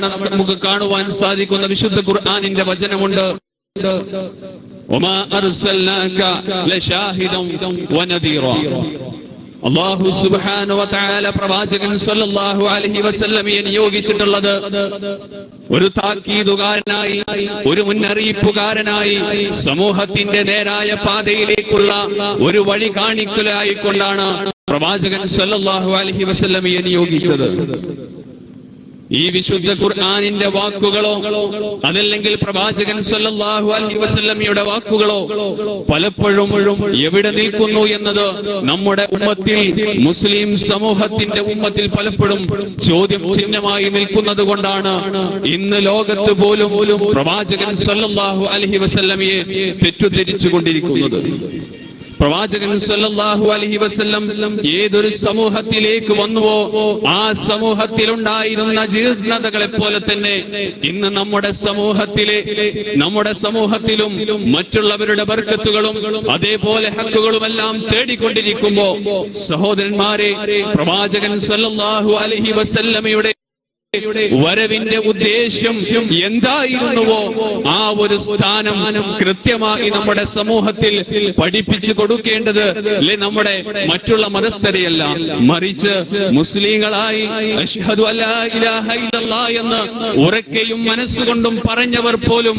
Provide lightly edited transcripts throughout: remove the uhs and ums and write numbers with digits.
തവണ നമുക്ക് കാണുവാൻ സാധിക്കുന്ന വിശുദ്ധ ഖുർആനിന്റെ വചനമുണ്ട്. വമാ അർസൽനാക ലശാഹിദൻ വനദീറ. അല്ലാഹു സുബ്ഹാനഹു വ തആല പ്രവാചകൻ സല്ലല്ലാഹു അലൈഹി വസല്ലമയെ നിയോഗിച്ചിട്ടുള്ളത് ഒരു താക്കീതുകാരനായി, ഒരു മുന്നറിയിപ്പുകാരനായി, സമൂഹത്തിന്റെ നേരായ പാതയിലേക്കുള്ള ഒരു വഴി കാണിക്കലായിക്കൊണ്ടാണ് പ്രവാചകൻ സല്ലല്ലാഹു അലൈഹി വസല്ലമയെ നിയോഗിച്ചത്. ഈ വിശുദ്ധ ഖുർആനിന്റെ വാക്കുകളോ അതല്ലെങ്കിൽ പ്രവാചകൻ സല്ലല്ലാഹു അലൈഹി വസല്ലമയുടെ വാക്കുകളോ പലപ്പോഴും എവിടെ നിൽക്കുന്നു എന്നത് നമ്മുടെ ഉമ്മത്തിൽ, മുസ്ലിം സമൂഹത്തിന്റെ ഉമ്മത്തിൽ പലപ്പോഴും ചോദ്യം ചിഹ്നമായി നിൽക്കുന്നത് കൊണ്ടാണ് ഇന്ന് ലോകത്ത് പോലും പ്രവാചകൻ സല്ലല്ലാഹു അലൈഹി വസല്ലമയെ തെറ്റിദ്ധരിച്ചു കൊണ്ടിരിക്കുന്നത്. പ്രവാചകൻ സല്ലല്ലാഹു അലൈഹി വസല്ലം ഏതൊരു സമൂഹത്തിലേക്ക് വന്നുവോ ആ സമൂഹത്തിലുണ്ടായിരുന്ന ജീർണതകളെ പോലെ തന്നെ ഇന്ന് നമ്മുടെ സമൂഹത്തിലും മറ്റുള്ളവരുടെ ബർക്കത്തുകളും അതേപോലെ ഹക്കുകളുമെല്ലാം തേടിക്കൊണ്ടിരിക്കുമ്പോ സഹോദരന്മാരെ, പ്രവാചകൻ സല്ലല്ലാഹു അലൈഹി വസല്ലമയുടെ വരവിന്റെ ഉദ്ദേശ്യം എന്തായിരുന്നുവോ ആ ഒരു സ്ഥാനം കൃത്യമായി നമ്മുടെ സമൂഹത്തിൽ പഠിപ്പിച്ചു കൊടുക്കേണ്ടത് നമ്മുടെ മറ്റുള്ള മതസ്ഥരെയല്ല, മറിച്ച് മുസ്ലിങ്ങളായി അശ്ഹദു അല്ലാ ഇലാഹ ഇല്ലല്ലാഹ് എന്ന് ഉറക്കെയും മനസ്സുകൊണ്ടും പറഞ്ഞവർ പോലും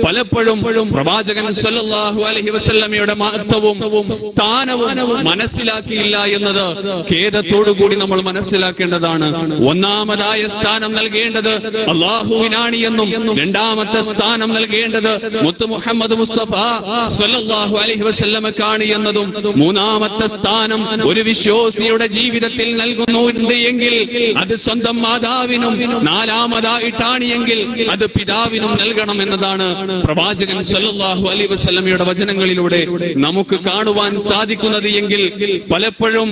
പലപ്പോഴും പ്രവാചകൻ സല്ലല്ലാഹു അലൈഹി വസല്ലമയുടെ മഹത്വവും സ്ഥാനവും മനസ്സിലാക്കിയില്ല എന്നത് ഖേദത്തോടുകൂടി നമ്മൾ മനസ്സിലാക്കേണ്ടതാണ്. ഒന്നാമതായ സ്ഥാനം നൽകേണ്ടത് അല്ലാഹുവിനാണ് എന്നും രണ്ടാമത്തെ സ്ഥാനം നൽകേണ്ടത് മുത്ത് മുഹമ്മദ് മുസ്തഫ സല്ലല്ലാഹു അലൈഹി വസല്ലമക്കാണ് എന്നതും മൂന്നാമത്തെ സ്ഥാനം ഒരു വിശ്വാസിയുടെ ജീവിതത്തിൽ നൽകുന്നുണ്ട് എങ്കിൽ അത് സ്വന്തം മാതാവിനും നാലാമതായിട്ടാണ് എങ്കിൽ അത് പിതാവിനും നൽകണം എന്നതാണ് പ്രവാചകൻ സല്ലല്ലാഹു അലൈഹി വസല്ലമയുടെ വചനങ്ങളിലൂടെ നമുക്ക് കാണുവാൻ സാധിക്കുന്നത് എങ്കിൽ പലപ്പോഴും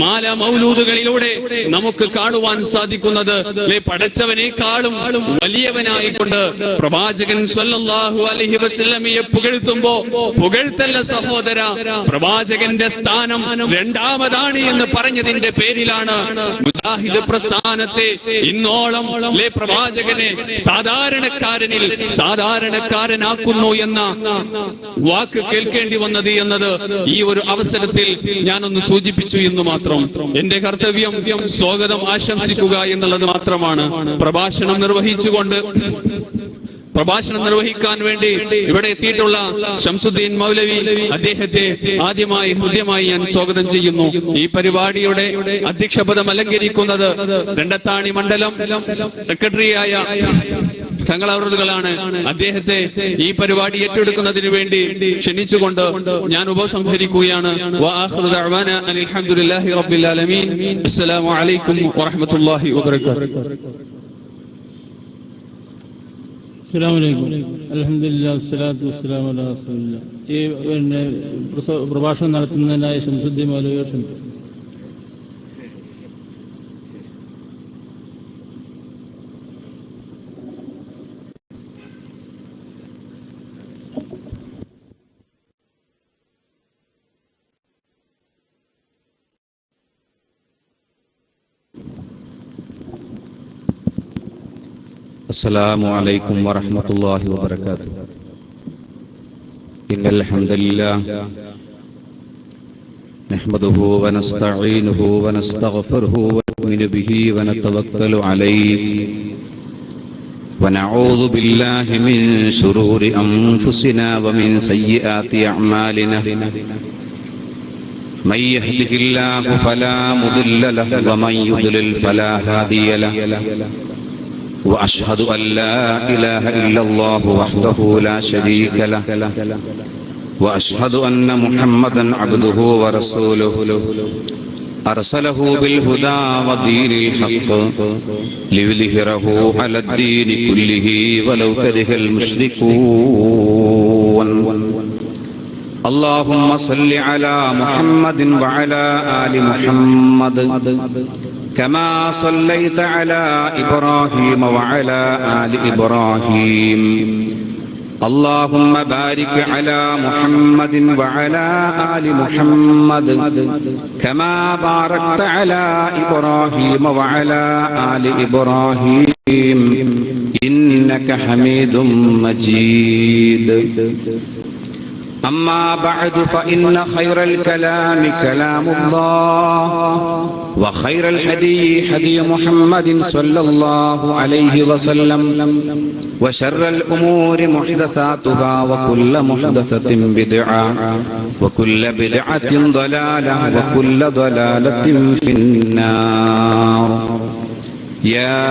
മാല മൗലൂദുകളിലൂടെ നമുക്ക് കാണുവാൻ സാധിക്കുന്നത് പടച്ചവനേക്കാളും വലിയവനായിക്കൊണ്ട് പ്രവാചകൻ സല്ലല്ലാഹു അലൈഹി വസല്ലമയെ പുകഴ്ത്തുമ്പോ പുകഴ്ത്തല്ല സഹോദര, പ്രവാചകന്റെ സ്ഥാനം രണ്ടാമതാണ് എന്ന് പറഞ്ഞതിന്റെ പേരിലാണ് മുജാഹിദ് പ്രസ്ഥാനത്തെ ഇന്നോളം പ്രവാചകനെ സാധാരണക്കാരനാക്കുന്നു എന്ന വാക്ക് കേൾക്കേണ്ടി വന്നത് എന്നത് ഈ ഒരു അവസരത്തിൽ ഞാനൊന്ന് സൂചിപ്പിച്ചു എന്ന് മാത്രം. എന്റെ കർത്തവ്യം സ്വാഗതം ആശംസിക്കുക എന്നുള്ളത് മാത്രമാണ്. പ്രഭാഷണം നിർവഹിക്കാൻ വേണ്ടി ഇവിടെ എത്തിയിട്ടുള്ള ശംസുദ്ദീൻ മൗലവി, അദ്ദേഹത്തെ ആദ്യമായി ഹൃദ്യമായി ഞാൻ സ്വാഗതം ചെയ്യുന്നു. ഈ പരിപാടിയുടെ അധ്യക്ഷപദം അലങ്കരിക്കുന്നത് രണ്ടത്താണി മണ്ഡലം സെക്രട്ടറിയായ തങ്ങളവറുകളാണ്. അദ്ദേഹത്തെ ഈ പരിപാടി ഏറ്റെടുക്കുന്നതിന് വേണ്ടി ക്ഷണിച്ചുകൊണ്ട് ഞാൻ ഉപസംഹരിക്കുകയാണ്. അൽഹംദുലില്ലാഹി റബ്ബിൽ ആലമീൻ. അസ്സലാമു അലൈക്കും വറഹ്മത്തുള്ളാഹി വബറകാതുഹു. അൽഹംദുലില്ലാഹി വസ്സലാത്തു വസ്സലാമു അലാ റസൂലില്ലാഹ്. ഈ പ്രഭാഷണം നടത്തുന്നതിനായി ശംസുദ്ദീൻ മൗലവിയെ ക്ഷണിക്കുന്നു. السلام عليكم ورحمة الله وبركاته. إن الحمد لله نحمده ونستعينه ونستغفره ونؤمن به ونتوكل عليه ونعوذ بالله من شرور أنفسنا ومن سيئات أعمالنا. من يهده الله فلا مضل له ومن يضلل فلا هادي له. وأشهد أن لا إله إلا الله وحده لا شريك له وأشهد أن محمدا عبده ورسوله أرسله بالهدى ودين الحق ليظهره على الدين كله ولو كره المشركون. اللهم صل على محمد وعلى آل محمد كما صليت على إبراهيم وعلى آل إبراهيم. اللهم بارك على محمد وعلى آل محمد كما باركت على إبراهيم وعلى آل إبراهيم إنك حميد مجيد. أما بعد فإن خير الكلام كلام الله وخير الهدي هدي محمد صلى الله عليه وسلم وشر الأمور محدثاتها وكل محدثة بدعة وكل بدعة ضلالة وكل ضلالة في النار. يا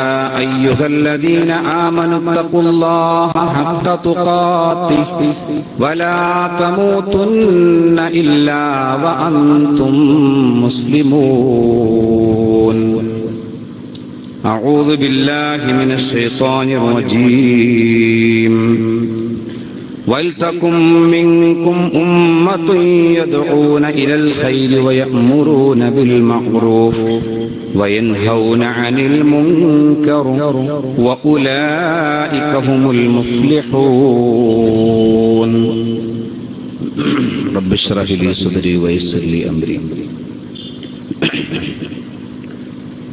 أيها الذين آمنوا اتقوا الله حق تقاته ولا تموتن إلا وأنتم مسلمون. أعوذ بالله من الشيطان الرجيم. ولتكن منكم أمة يدعون إلى الخير ويأمرون بالمعروف وينهون عن المنكر وأولئك هم المفلحون. رب اشرح لي صدري ويسر لي أمري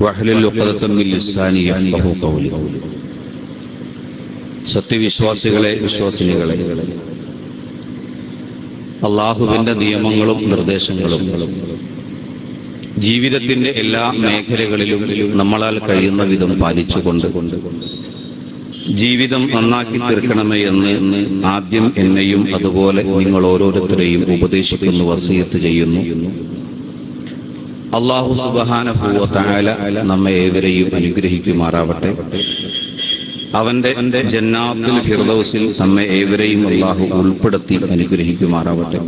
واحلل عقدة من لساني يفقهوا قولي. സത്യവിശ്വാസികളെ, വിശ്വാസിനികളെ, അള്ളാഹുവിന്റെ നിയമങ്ങളും നിർദ്ദേശങ്ങളും ജീവിതത്തിന്റെ എല്ലാ മേഖലകളിലും നമ്മളാൽ കഴിയുന്ന വിധം പാലിച്ചുകൊണ്ട് ജീവിതം നന്നാക്കി തീർക്കണമേ എന്ന് ആദ്യം എന്നെയും അതുപോലെ നിങ്ങൾ ഓരോരുത്തരെയും ഉപദേശിക്കുന്നു, വസിയത്ത് ചെയ്യുന്നു. അല്ലാഹു സുബ്ഹാനഹു വ തആല നമ്മെ ഏവരെയും അനുഗ്രഹിക്കുമാറാവട്ടെ. അവന്റെ ജന്നാത്തുൽ ഫിർദൗസിൽ നമ്മെ ഏവരെയും അല്ലാഹു ഉൾപ്പെടുത്തി അനുഗ്രഹിക്കുമാറാവട്ടെ.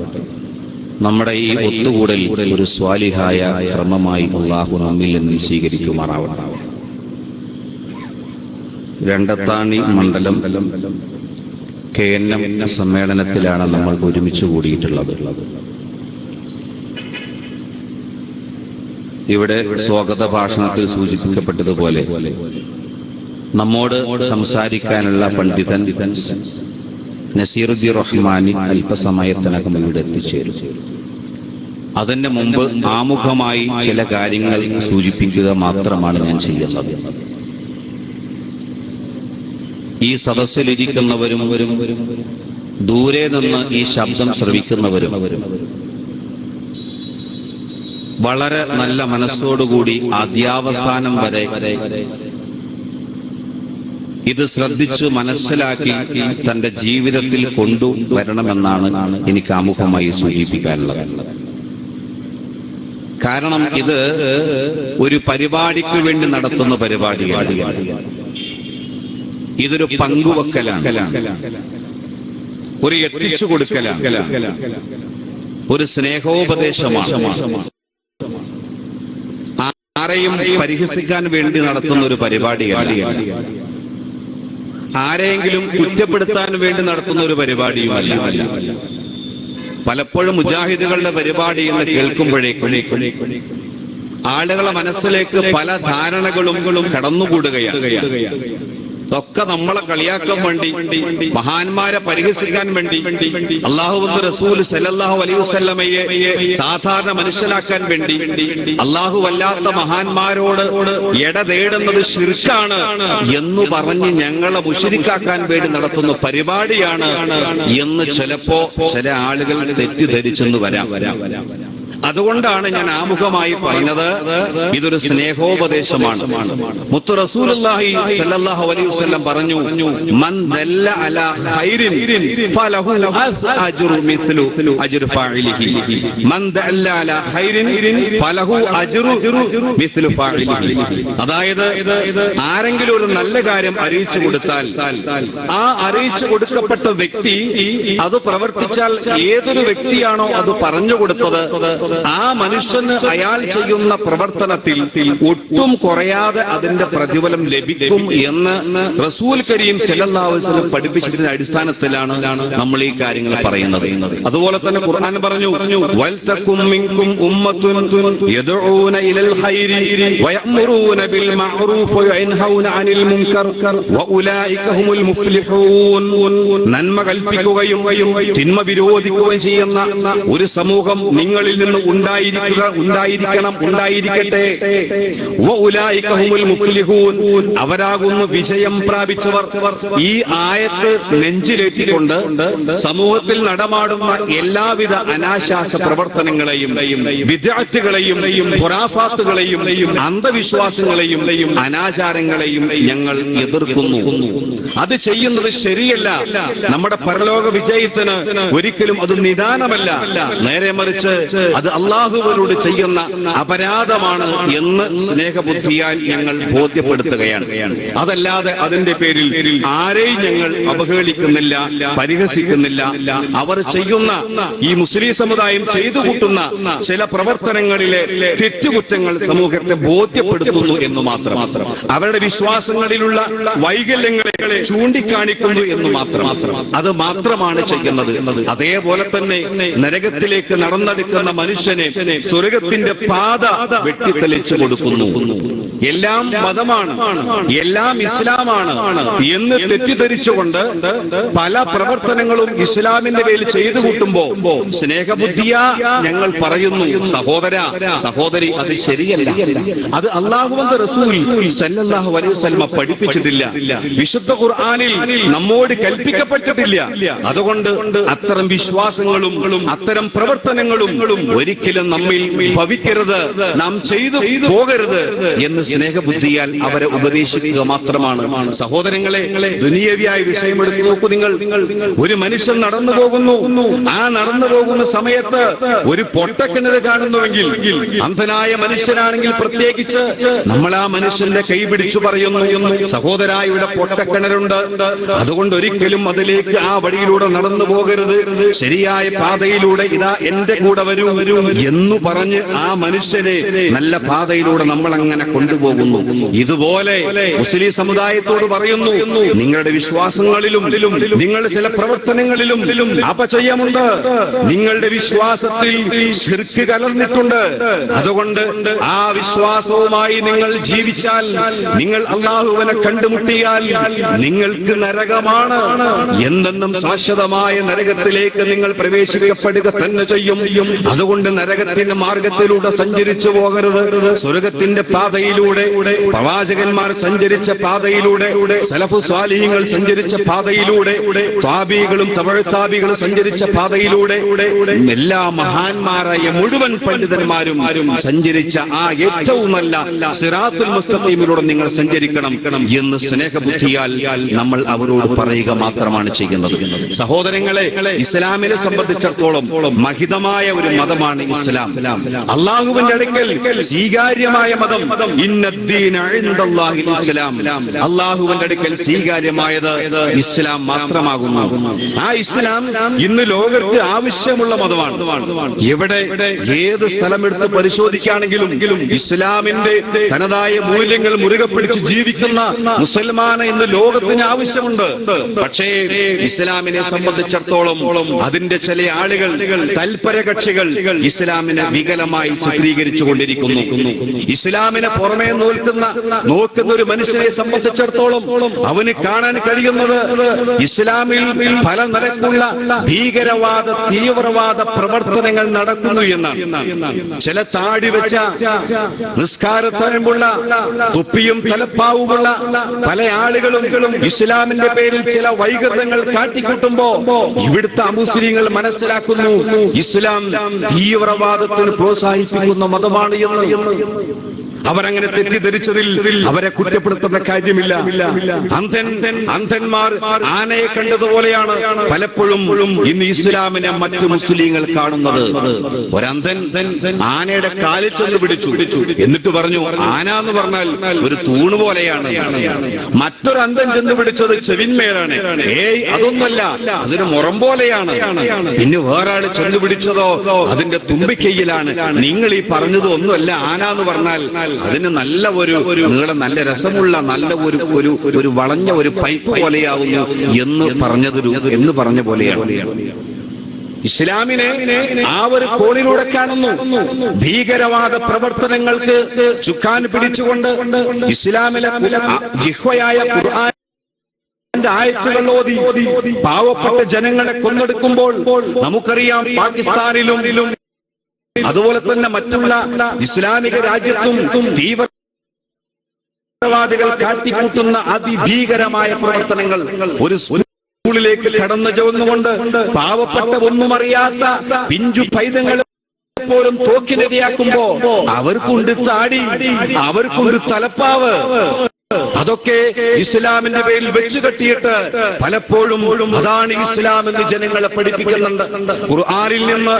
നമ്മുടെ ഈ ഒത്തുകൂടൽ ഒരു സ്വാലിഹായ കർമ്മമായി അല്ലാഹു നമ്മിൽ നിന്നും സ്വീകരിക്കുമാറാവട്ടെ. രണ്ടത്താണി മണ്ഡലം KNM സമ്മേളനത്തിലാണ് നമ്മൾ ഒരുമിച്ച് കൂടിയിട്ടുള്ളത്. ഇവിടെ സ്വാഗത ഭാഷണത്തിൽ സൂചിപ്പിക്കപ്പെട്ടതുപോലെ നമ്മോട് സംസാരിക്കാനുള്ള പണ്ഡിതൻ നസീറുദ്ദീൻ റഹ്മാനി അല്പസമയത്തിനകം ഇവിടെ എത്തിച്ചേരും. അതിന് മുമ്പ് ആമുഖമായി ചില കാര്യങ്ങൾ സൂചിപ്പിക്കുക മാത്രമാണ് ഞാൻ ചെയ്യുന്നത്. ഈ സദസ്സിലിരിക്കുന്നവരും ദൂരെ നിന്ന് ഈ ശബ്ദം ശ്രവിക്കുന്നവരും വളരെ നല്ല മനസ്സോടുകൂടി ആദ്യാവസാനം വരെ ഇത് ശ്രദ്ധിച്ചു മനസ്സിലാക്കി തന്റെ ജീവിതത്തിൽ കൊണ്ടുവരണമെന്നാണ് എനിക്ക് ആമുഖമായി സൂചിപ്പിക്കാനുള്ളത്. കാരണം ഇത് ഒരു പരിപാടിക്ക് വേണ്ടി നടത്തുന്ന പരിപാടിയാണ്. ഇതൊരു പങ്കുവെക്കലാണ്, ഒരു എത്തിച്ചു കൊടുക്കലാണ്, ഒരു സ്നേഹോപദേശമാണ്. ആരെയും പരിഹസിക്കാൻ വേണ്ടി നടത്തുന്ന ഒരു പരിപാടിയാണ്, ആരെയെങ്കിലും കുറ്റപ്പെടുത്താൻ വേണ്ടി നടത്തുന്ന ഒരു പരിപാടിയുമല്ല. പലപ്പോഴും മുജാഹിദുകളുടെ പരിപാടി എന്ന് കേൾക്കുമ്പോഴേക്കും ആളുകളെ മനസ്സിലേക്ക് പല ധാരണകളും കടന്നുകൂടുകയാണ്. ഒക്കെ നമ്മളെ കളിയാക്കാൻ വേണ്ടി, മഹാന്മാരെ പരിഹസിക്കാൻ വേണ്ടി, അല്ലാഹുവിന്റെ റസൂൽ സല്ലല്ലാഹു അലൈഹി വസല്ലമയെ സാധാരണ മനുഷ്യനാക്കാൻ വേണ്ടി, അല്ലാഹു അല്ലാത്ത മഹാന്മാരോട് ഇടതേടുന്നത് ശിർക്കാണ് എന്ന് പറഞ്ഞ് ഞങ്ങളെ മുശ്രിക്കാക്കാൻ വേണ്ടി നടത്തുന്ന പരിപാടിയാണ് എന്ന് ചിലപ്പോ ചില ആളുകൾ തെറ്റിദ്ധരിച്ചെന്ന് വരാം. അതുകൊണ്ടാണ് ഞാൻ ആമുഖമായി പറഞ്ഞത് ഇതൊരു സ്നേഹോപദേശമാണ്. മുത്തു റസൂലുള്ളാഹി സ്വല്ലല്ലാഹു അലൈഹി വസല്ലം പറഞ്ഞു, മൻ ദല്ല അലാ ഖൈരിൻ ഫലഹു അജ്റു മിസ്ലു അജ്റി ഫാഇലിഹി. മൻ ദല്ല അലാ ഖൈരിൻ ഫലഹു അജ്റു മിസ്ലു ഫാഇലിഹി. അതായത് ആരെങ്കിലും ഒരു നല്ല കാര്യം അറിയിച്ചു കൊടുത്താൽ ആ അറിയിച്ചു കൊടുക്കപ്പെട്ട വ്യക്തി അത് പ്രവർത്തിച്ചാൽ ഏതൊരു വ്യക്തിയാണോ അത് പറഞ്ഞു കൊടുത്തത് ആ മനുഷ്യന് അയാൾ ചെയ്യുന്ന പ്രവർത്തനത്തിൽ ഒട്ടും കുറയാതെ അതിന്റെ പ്രതിഫലം ലഭിക്കും എന്ന് റസൂൽ കരീം സല്ലല്ലാഹു അലൈഹി വസല്ലം പഠിപ്പിച്ചതിന്റെ അടിസ്ഥാനത്തിലാണ് നമ്മൾ ഈ കാര്യങ്ങൾ പറയുന്നത്. അതുപോലെ തന്നെ ഖുർആൻ പറഞ്ഞു, വൽതകും മിൻകും ഉമ്മത്തുൻ യദ്ഊന ഇലൽ ഖൈരി വയഅ്മുറൂന ബിൽ മഅറൂഫ് വയൻഹൗന അനിൽ മുൻകർ വഉലൈക ഹുമുൽ മുഫ്ലിഹൂൻ. നന്മ കൽപ്പിക്കുകയും തിന്മ വിരോധിക്കുകയും ചെയ്യുന്ന ഒരു സമൂഹം നിങ്ങളിൽ നിന്ന് നിന്ന് ഉണ്ടായിരിക്കട്ടെ. വഉലൈക ഹുമുൽ മുഫ്ലിഹൂൻ, അവരാകുന്നു വിജയം പ്രാപിച്ചവർ. ഈ ആയത്ത് നെഞ്ചിലേറ്റിക്കൊണ്ട് സമൂഹത്തിൽ നടമാടുന്ന എല്ലാവിധ അനാശാസ പ്രവർത്തനങ്ങളെയും വിദ്യാർത്ഥികളെയും ഖുറാഫാത്തുകളെയും അന്ധവിശ്വാസങ്ങളെയും അനാചാരങ്ങളെയും ഞങ്ങൾ എതിർക്കുന്നു. അത് ചെയ്യുന്നത് ശരിയല്ല. നമ്മുടെ പരലോക വിജയത്തിന് ഒരിക്കലും അത് നിദാനമല്ല. നേരെ മറിച്ച് അത് അള്ളാഹുവിനോട് ചെയ്യുന്ന അപരാധമാണ് എന്ന് സ്നേഹബുദ്ധിയാൽ ഞങ്ങൾ ബോധ്യപ്പെടുത്തുകയാണ്. അതല്ലാതെ അതിന്റെ പേരിൽ ആരെയും ഞങ്ങൾ അവഹേളിക്കുന്നില്ല, പരിഹസിക്കുന്നില്ല. അവർ ചെയ്യുന്ന ഈ മുസ്ലിം സമുദായം ചെയ്തു കൂട്ടുന്ന ചില പ്രവർത്തനങ്ങളിലെ തെറ്റുകുറ്റങ്ങൾ സമൂഹത്തെ ബോധ്യപ്പെടുത്തുന്നു എന്ന് മാത്രം. അവരുടെ വിശ്വാസങ്ങളിലുള്ള വൈകല്യങ്ങളെ ചൂണ്ടിക്കാണിക്കുന്നു എന്ന് മാത്രം. അത് മാത്രമാണ് ചെയ്യുന്നത്. അതേപോലെ തന്നെ നരകത്തിലേക്ക് നടന്നെടുക്കുന്ന മനുഷ്യനെ സ്വർഗത്തിന്റെ പാത വെട്ടിത്തെളിച്ചു കൊടുക്കുന്നു. എല്ലാം മതമാണ്, എല്ലാം ഇസ്ലാമാണ് എന്ന് തെറ്റിദ്ധരിച്ചുകൊണ്ട് പല പ്രവർത്തനങ്ങളും ഇസ്ലാമിന്റെ പേരിൽ ചെയ്തു കൂട്ടുമ്പോ സ്നേഹബുദ്ധിയാ ഞങ്ങൾ പറയുന്നു, സഹോദരി അത് ശരിയല്ല. അത് അല്ലാഹുവിന്റെ റസൂൽ സല്ലല്ലാഹു അലൈഹി വസല്ലം പഠിപ്പിച്ചിട്ടില്ല, വിശുദ്ധ ഖുർആനിൽ നമ്മോട് കൽപ്പിക്കപ്പെട്ടിട്ടില്ല. അതുകൊണ്ട് അത്തരം വിശ്വാസങ്ങളും അത്തരം പ്രവർത്തനങ്ങളും ഒരിക്കലും നമ്മിൽ ഭവിക്കരുത്, നാം ചെയ്തു പോകരുത് എന്ന് സ്നേഹബുദ്ധിയാൽ അവരെ ഉപദേശിക്കുക മാത്രമാണ്. സഹോദരങ്ങളെ, ദുനിയവിയായ വിഷയം എടുത്തു നോക്കൂ. നിങ്ങൾ ഒരു മനുഷ്യൻ നടന്നു പോകുന്നു. ആ നടന്നു പോകുന്ന സമയത്ത് ഒരു പൊട്ടക്കിണർ കാണുന്നുവെങ്കിൽ, അന്ധനായ മനുഷ്യനാണെങ്കിൽ പ്രത്യേകിച്ച് നമ്മൾ ആ മനുഷ്യന്റെ കൈ പിടിച്ചു പറയുന്നു, സഹോദരാ, ഇവിടെ പൊട്ടക്കിണറുണ്ട്, അതുകൊണ്ട് ഒരിക്കലും അതിലേക്ക് ആ വഴിയിലൂടെ നടന്നു പോകരുത്, ശരിയായ പാതയിലൂടെ ഇതാ എന്റെ കൂടെ വരൂ എന്ന് പറഞ്ഞ് ആ മനുഷ്യനെ നല്ല പാതയിലൂടെ നമ്മൾ അങ്ങനെ കൊണ്ടുപോകുന്നു. ഇതുപോലെ മുസ്ലിം സമുദായത്തോട് പറയുന്നു, നിങ്ങളുടെ വിശ്വാസങ്ങളിലും നിങ്ങളുടെ ചില പ്രവർത്തനങ്ങളിലും അപചയമുണ്ട്, നിങ്ങളുടെ വിശ്വാസത്തിൽ ശിർക്ക് കലർന്നിട്ടുണ്ട്. അതുകൊണ്ട് ആ വിശ്വാസവുമായി നിങ്ങൾ ജീവിച്ചാൽ, നിങ്ങൾ അല്ലാഹുവിനെ കണ്ടുമുട്ടിയാൽ നിങ്ങൾക്ക് നരകമാണ്, എന്നെന്നും ശാശ്വതമായ നരകത്തിലേക്ക് നിങ്ങൾ പ്രവേശിക്കപ്പെടുക തന്നെ ചെയ്യും. അതുകൊണ്ട് നരകത്തിന്റെ മാർഗത്തിലൂടെ സഞ്ചരിച്ചു പോകരുത്. സ്വർഗത്തിന്റെ പാതയിലൂടെ, പ്രവാചകന്മാർ സഞ്ചരിച്ച പാതയിലൂടെ, സലഫു സ്വാലിഹീങ്ങൾ സഞ്ചരിച്ച പാതയിലൂടെ, താബികളും തബഅ താബികളും സഞ്ചരിച്ച പാതയിലൂടെ, എല്ലാ മഹാന്മാരായ മുഴുവൻ പണ്ഡിതന്മാരും സഞ്ചരിച്ച ആ ഏറ്റവും നല്ല സിറാത്തുൽ മുസ്തഖീമിലൂടെ നിങ്ങൾ സഞ്ചരിക്കണം എന്ന് സ്നേഹബുദ്ധിയാൽ നമ്മൾ അവരോട് പറയുക മാത്രമാണ് ചെയ്യുന്നത്. സഹോദരങ്ങളെ, ഇസ്ലാമിനെ സംബന്ധിച്ചിടത്തോളം മഹിതമായ ഒരു മതമാണ് ഇസ്ലാം. അള്ളാഹുവിന്റെ അടുക്കൽ സ്വീകാര്യമായ മതം ഇന്നദ്ദീന ഇൻദല്ലാഹിൽ ഇസ്ലാം. അള്ളാഹുവിന്റെ അടുക്കൽ സ്വീകാര്യമായത് ഇസ്ലാം മാത്രമാകുന്നു. ആ ഇസ്ലാം ഇന്ന് ലോകത്ത് ആവശ്യമുള്ള മതമാണ്. എവിടെ ഏത് സ്ഥലമെടുത്ത് പരിശോധിക്കുകയാണെങ്കിലും ഇസ്ലാമിന്റെ തനതായ മൂല്യങ്ങൾ മുറുകെ പിടിച്ച് ജീവിക്കുന്ന മുസൽമാനെ ഇന്ന് ലോകത്തിന് ആവശ്യമുണ്ട്. പക്ഷേ ഇസ്ലാമിനെ സംബന്ധിച്ചിടത്തോളം അതിന്റെ ചില ആളുകൾ, തൽപര കക്ഷികൾ ഇസ്ലാമിനെ വികലമായി ചിത്രീകരിച്ചു കൊണ്ടിരിക്കുന്നു. ഇസ്ലാമിനെ പുറമേ നോക്കുന്ന ഒരു മനുഷ്യനെ സംബന്ധിച്ചിടത്തോളം അവന് കാണാൻ കഴിയുന്നത് ഇസ്ലാമിൽ പല നിലക്കുള്ള ഭീകരവാദ തീവ്രവാദ പ്രവർത്തനങ്ങൾ നടക്കുന്നു എന്നാണ്. ചില താടി വെച്ച, നിസ്കാരത്തരമ്പുള്ള, തുപ്പിയും തലപ്പാവുമുള്ള പല ആളുകളും ഇസ്ലാമിന്റെ പേരിൽ ചില വൈകൃതങ്ങൾ കാട്ടിക്കൂട്ടുമ്പോ ഇവിടുത്തെ അമുസ്ലിങ്ങൾ മനസ്സിലാക്കുന്നു ഇസ്ലാം തീവ്രവാദത്തിന് പ്രോത്സാഹിപ്പിക്കുന്ന മതമാണ് എന്ന്. അവരങ്ങനെ തെറ്റിദ്ധരിച്ചതിൽ അവരെ കുറ്റപ്പെടുത്തേണ്ട കാര്യമില്ല. അന്ധന്മാർ ആനയെ കണ്ടതുപോലെയാണ് പലപ്പോഴും ഇന്ന് ഇസ്ലാമിനെ മറ്റു മുസ്ലിങ്ങൾ കാണുന്നത്. ഒരന്ധൻ ആനയുടെ കാലിൽ ചെന്ന് പിടിച്ചു, എന്നിട്ട് പറഞ്ഞു ആന എന്ന് പറഞ്ഞാൽ ഒരു തൂണ് പോലെയാണ്. മറ്റൊരു അന്ധൻ ചെന്ന് പിടിച്ചത് ചെവിന്മേലാണ്. അതൊന്നല്ല, അതൊരു മുറം പോലെയാണ്. പിന്നെ വേറെ ആള് ചെന്ന് പിടിച്ചതോ അതിന്റെ തുമ്പിക്കൈയിലാണ്. നിങ്ങൾ ഈ പറഞ്ഞത് ഒന്നുമല്ല, ആന എന്ന് പറഞ്ഞാൽ അതിന് നല്ല ഒരു നീളം, നല്ല രസമുള്ള, നല്ല ഒരു വളഞ്ഞ ഒരു പൈപ്പ് പോലെയാവുന്നു എന്ന് പറഞ്ഞ പോലെയാണ്. ഇസ്ലാമിനെ ആ ഒരു കോണിലൂടെ കാണുന്നു. ഭീകരവാദ പ്രവർത്തനങ്ങൾക്ക് ചുക്കാൻ പിടിച്ചുകൊണ്ട് ഇസ്ലാമിലെ ജിഹ്വയായ ഖുർആൻ ആയത്തുകൾ ഓതി പാവപ്പെട്ട ജനങ്ങളെ കൊന്നെടുക്കുമ്പോൾ നമുക്കറിയാം പാകിസ്ഥാനിലും അതുപോലെ തന്നെ മറ്റുള്ള ഇസ്ലാമിക രാജ്യത്തും തീവ്രവാദികൾ കാട്ടിക്കൂട്ടുന്ന അതിഭീകരമായ പ്രവർത്തനങ്ങൾ ഒരു സ്കൂളിലേക്ക് കടന്നു ചെന്നുകൊണ്ട് പാവപ്പെട്ട ഒന്നും അറിയാത്ത പിഞ്ചു പൈതങ്ങൾ പോലും തോക്കിനിരയാക്കുമ്പോ അവർക്കുണ്ട് താടി, അവർക്കുണ്ട് തലപ്പാവ്. അതൊക്കെ ഇസ്ലാമിന്റെ പേരിൽ വെച്ചു കെട്ടിയിട്ട് പലപ്പോഴും അതാണ് ഇസ്ലാം എന്ന് ജനങ്ങളെ പഠിപ്പിക്കുന്നുണ്ട്. ഖുർആനിൽ നിന്ന്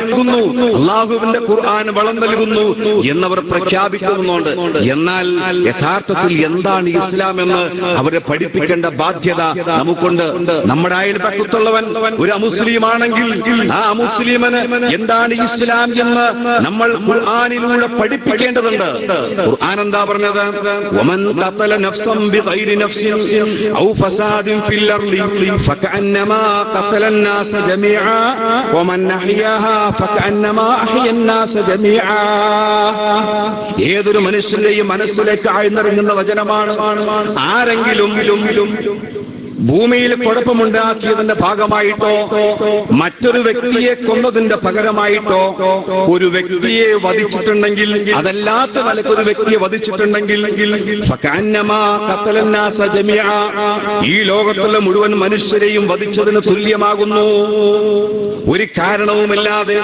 അള്ളാഹുവിന്റെ ഖുർആൻ വളം നൽകുന്നു എന്നവർ പ്രഖ്യാപിക്കുന്നുണ്ട്. എന്നാൽ യഥാർത്ഥത്തിൽ എന്താണ് ഇസ്ലാം എന്ന് അവരെ പഠിപ്പിക്കേണ്ട ബാധ്യത നമുക്കുണ്ട്. നമ്മുടെ അയൽപക്കത്തുള്ളവൻ ഒരു അമുസ്ലിം ആണെങ്കിൽ ആ അമുസ്ലിമിന് എന്താണ് ഇസ്ലാം എന്ന് നമ്മൾ ഖുർആനിലൂടെ പഠിപ്പിക്കേണ്ടതുണ്ട്. ഖുർആൻ എന്താ പറഞ്ഞത്? വമൻ ഖതല നഫ്സൻ ബിഗൈരി നഫ്സിൻ ഔ ഫസാദിൻ ഫിൽ അർളി ഫകഅന്നമാ ഖതല الناس ജമീഅ വമൻ അഹ്യാഹാ ഫകഅന്നമാ അഹ്യ الناس ജമീഅ. ഏതൊരു മനുഷ്യന്റെയും മനസ്സിലേക്ക് ആഴ്ന്നിറങ്ങുന്ന വചനമാണ്. ആരെങ്കിലും ഭൂമിയിൽ കുഴപ്പമുണ്ടാക്കിയതിന്റെ ഭാഗമായിട്ടോ മറ്റൊരു വ്യക്തിയെ കൊന്നതിന്റെ പകരമായിട്ടോ ഒരു വ്യക്തിയെ വധിച്ചിട്ടുണ്ടെങ്കിൽ, അതല്ലാത്ത നിലക്കൊരു വ്യക്തിയെ വധിച്ചിട്ടുണ്ടെങ്കിൽ ഈ ലോകത്തുള്ള മുഴുവൻ മനുഷ്യരെയും വധിച്ചതിന് തുല്യമാകുന്നു. ഒരു കാരണവുമില്ലാതെ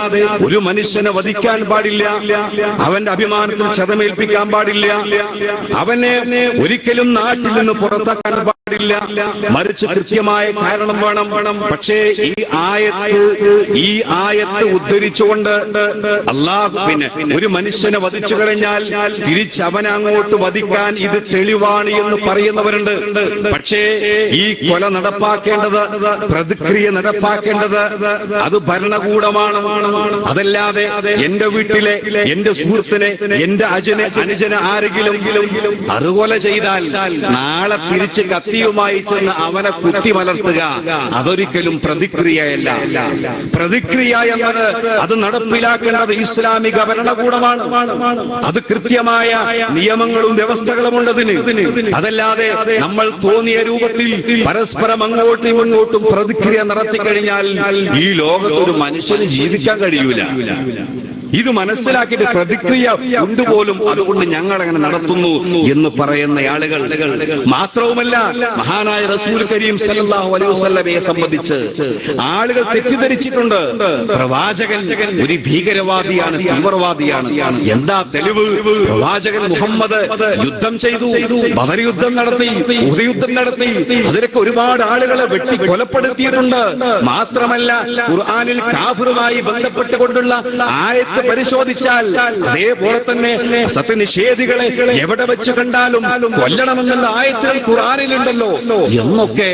ഒരു മനുഷ്യനെ വധിക്കാൻ പാടില്ല, അവന്റെ അഭിമാനത്തിൽ ക്ഷതമേൽപ്പിക്കാൻ പാടില്ല, അവനെ ഒരിക്കലും നാട്ടിൽ നിന്ന് പുറത്താക്കാൻ പാടില്ല, മറിച്ച് കൃത്യമായ കാരണം വേണം. പക്ഷേ ഈ ആയത്ത് ഉദ്ധരിച്ചുകൊണ്ട് അല്ലാഹു പിന്നെ ഒരു മനുഷ്യനെ വധിച്ചു കഴിഞ്ഞാൽ തിരിച്ചവനെ അങ്ങോട്ട് വധിക്കാൻ ഇത് തെളിവാണ് എന്ന് പറയുന്നവരുണ്ട്. പക്ഷേ ഈ കൊല നടപ്പാക്കേണ്ടത്, പ്രതിക്രിയ നടപ്പാക്കേണ്ടത് അത് ഭരണകൂടമാണ്. അതല്ലാതെ എന്റെ വീട്ടിലെ എന്റെ സുഹൃത്തിനെ, എന്റെ അനുജനെ ആരെങ്കിലും അറുകൊല ചെയ്താൽ നാളെ തിരിച്ച് കത്തിയുമായി ചെന്ന് അവനെ കുത്തിമലർത്തുക, അതൊരിക്കലും പ്രതിക്രിയയല്ല. പ്രതിക്രിയ എന്നത് അത് നടപ്പിലാക്കേണ്ടത് ഇസ്ലാമിക ഭരണകൂടമാണ്. അത് കൃത്യമായ നിയമങ്ങളും വ്യവസ്ഥകളും ഉണ്ടതിന്. അതല്ലാതെ നമ്മൾ തോന്നിയ രൂപത്തിൽ പരസ്പരം അങ്ങോട്ടും ഇങ്ങോട്ടും പ്രതിക്രിയ നടത്തി കഴിഞ്ഞാൽ ഈ ലോകത്തൊരു മനുഷ്യന് ജീവിക്കാൻ കഴിയൂല. ഇത് മനസ്സിലാക്കിയിട്ട് പ്രതിക്രിയ കൊണ്ടുപോലും അതുകൊണ്ട് ഞങ്ങൾ അങ്ങനെ നടത്തുന്നു എന്ന് പറയുന്ന ആളുകൾ. മാത്രവുമല്ല, മഹാനായ റസൂൽ കരീം സല്ലല്ലാഹു അലൈഹി വസല്ലമയെ സംബന്ധിച്ച് ആളുകൾ തെറ്റിദ്ധരിച്ചിട്ടുണ്ട്. പ്രവാചകൻ ഒരു ഭീകരവാദിയാണ്, തീവ്രവാദിയാണ്. എന്താ തെളിവ്? പ്രവാചകൻ മുഹമ്മദ് യുദ്ധം ചെയ്തു, ബദർ യുദ്ധം നടത്തി, ഉഹദ് യുദ്ധം നടത്തി, അതിലൊക്കെ ഒരുപാട് ആളുകളെ വെട്ടി കൊലപ്പെടുത്തിയിട്ടുണ്ട്. മാത്രമല്ല, ഖുർആനിൽ കാഫിറുമായി ബന്ധപ്പെട്ടുകൊണ്ടുള്ള ആയത്ത് പരിശോധിച്ചാൽ അതേപോലെ തന്നെ സത്യനിഷേധികളെ എവിടെ വെച്ച് കണ്ടാലും കൊല്ലണമെന്നുള്ള ആയത്തുകൾ ഖുർആനിലുണ്ടല്ലോ എന്നൊക്കെ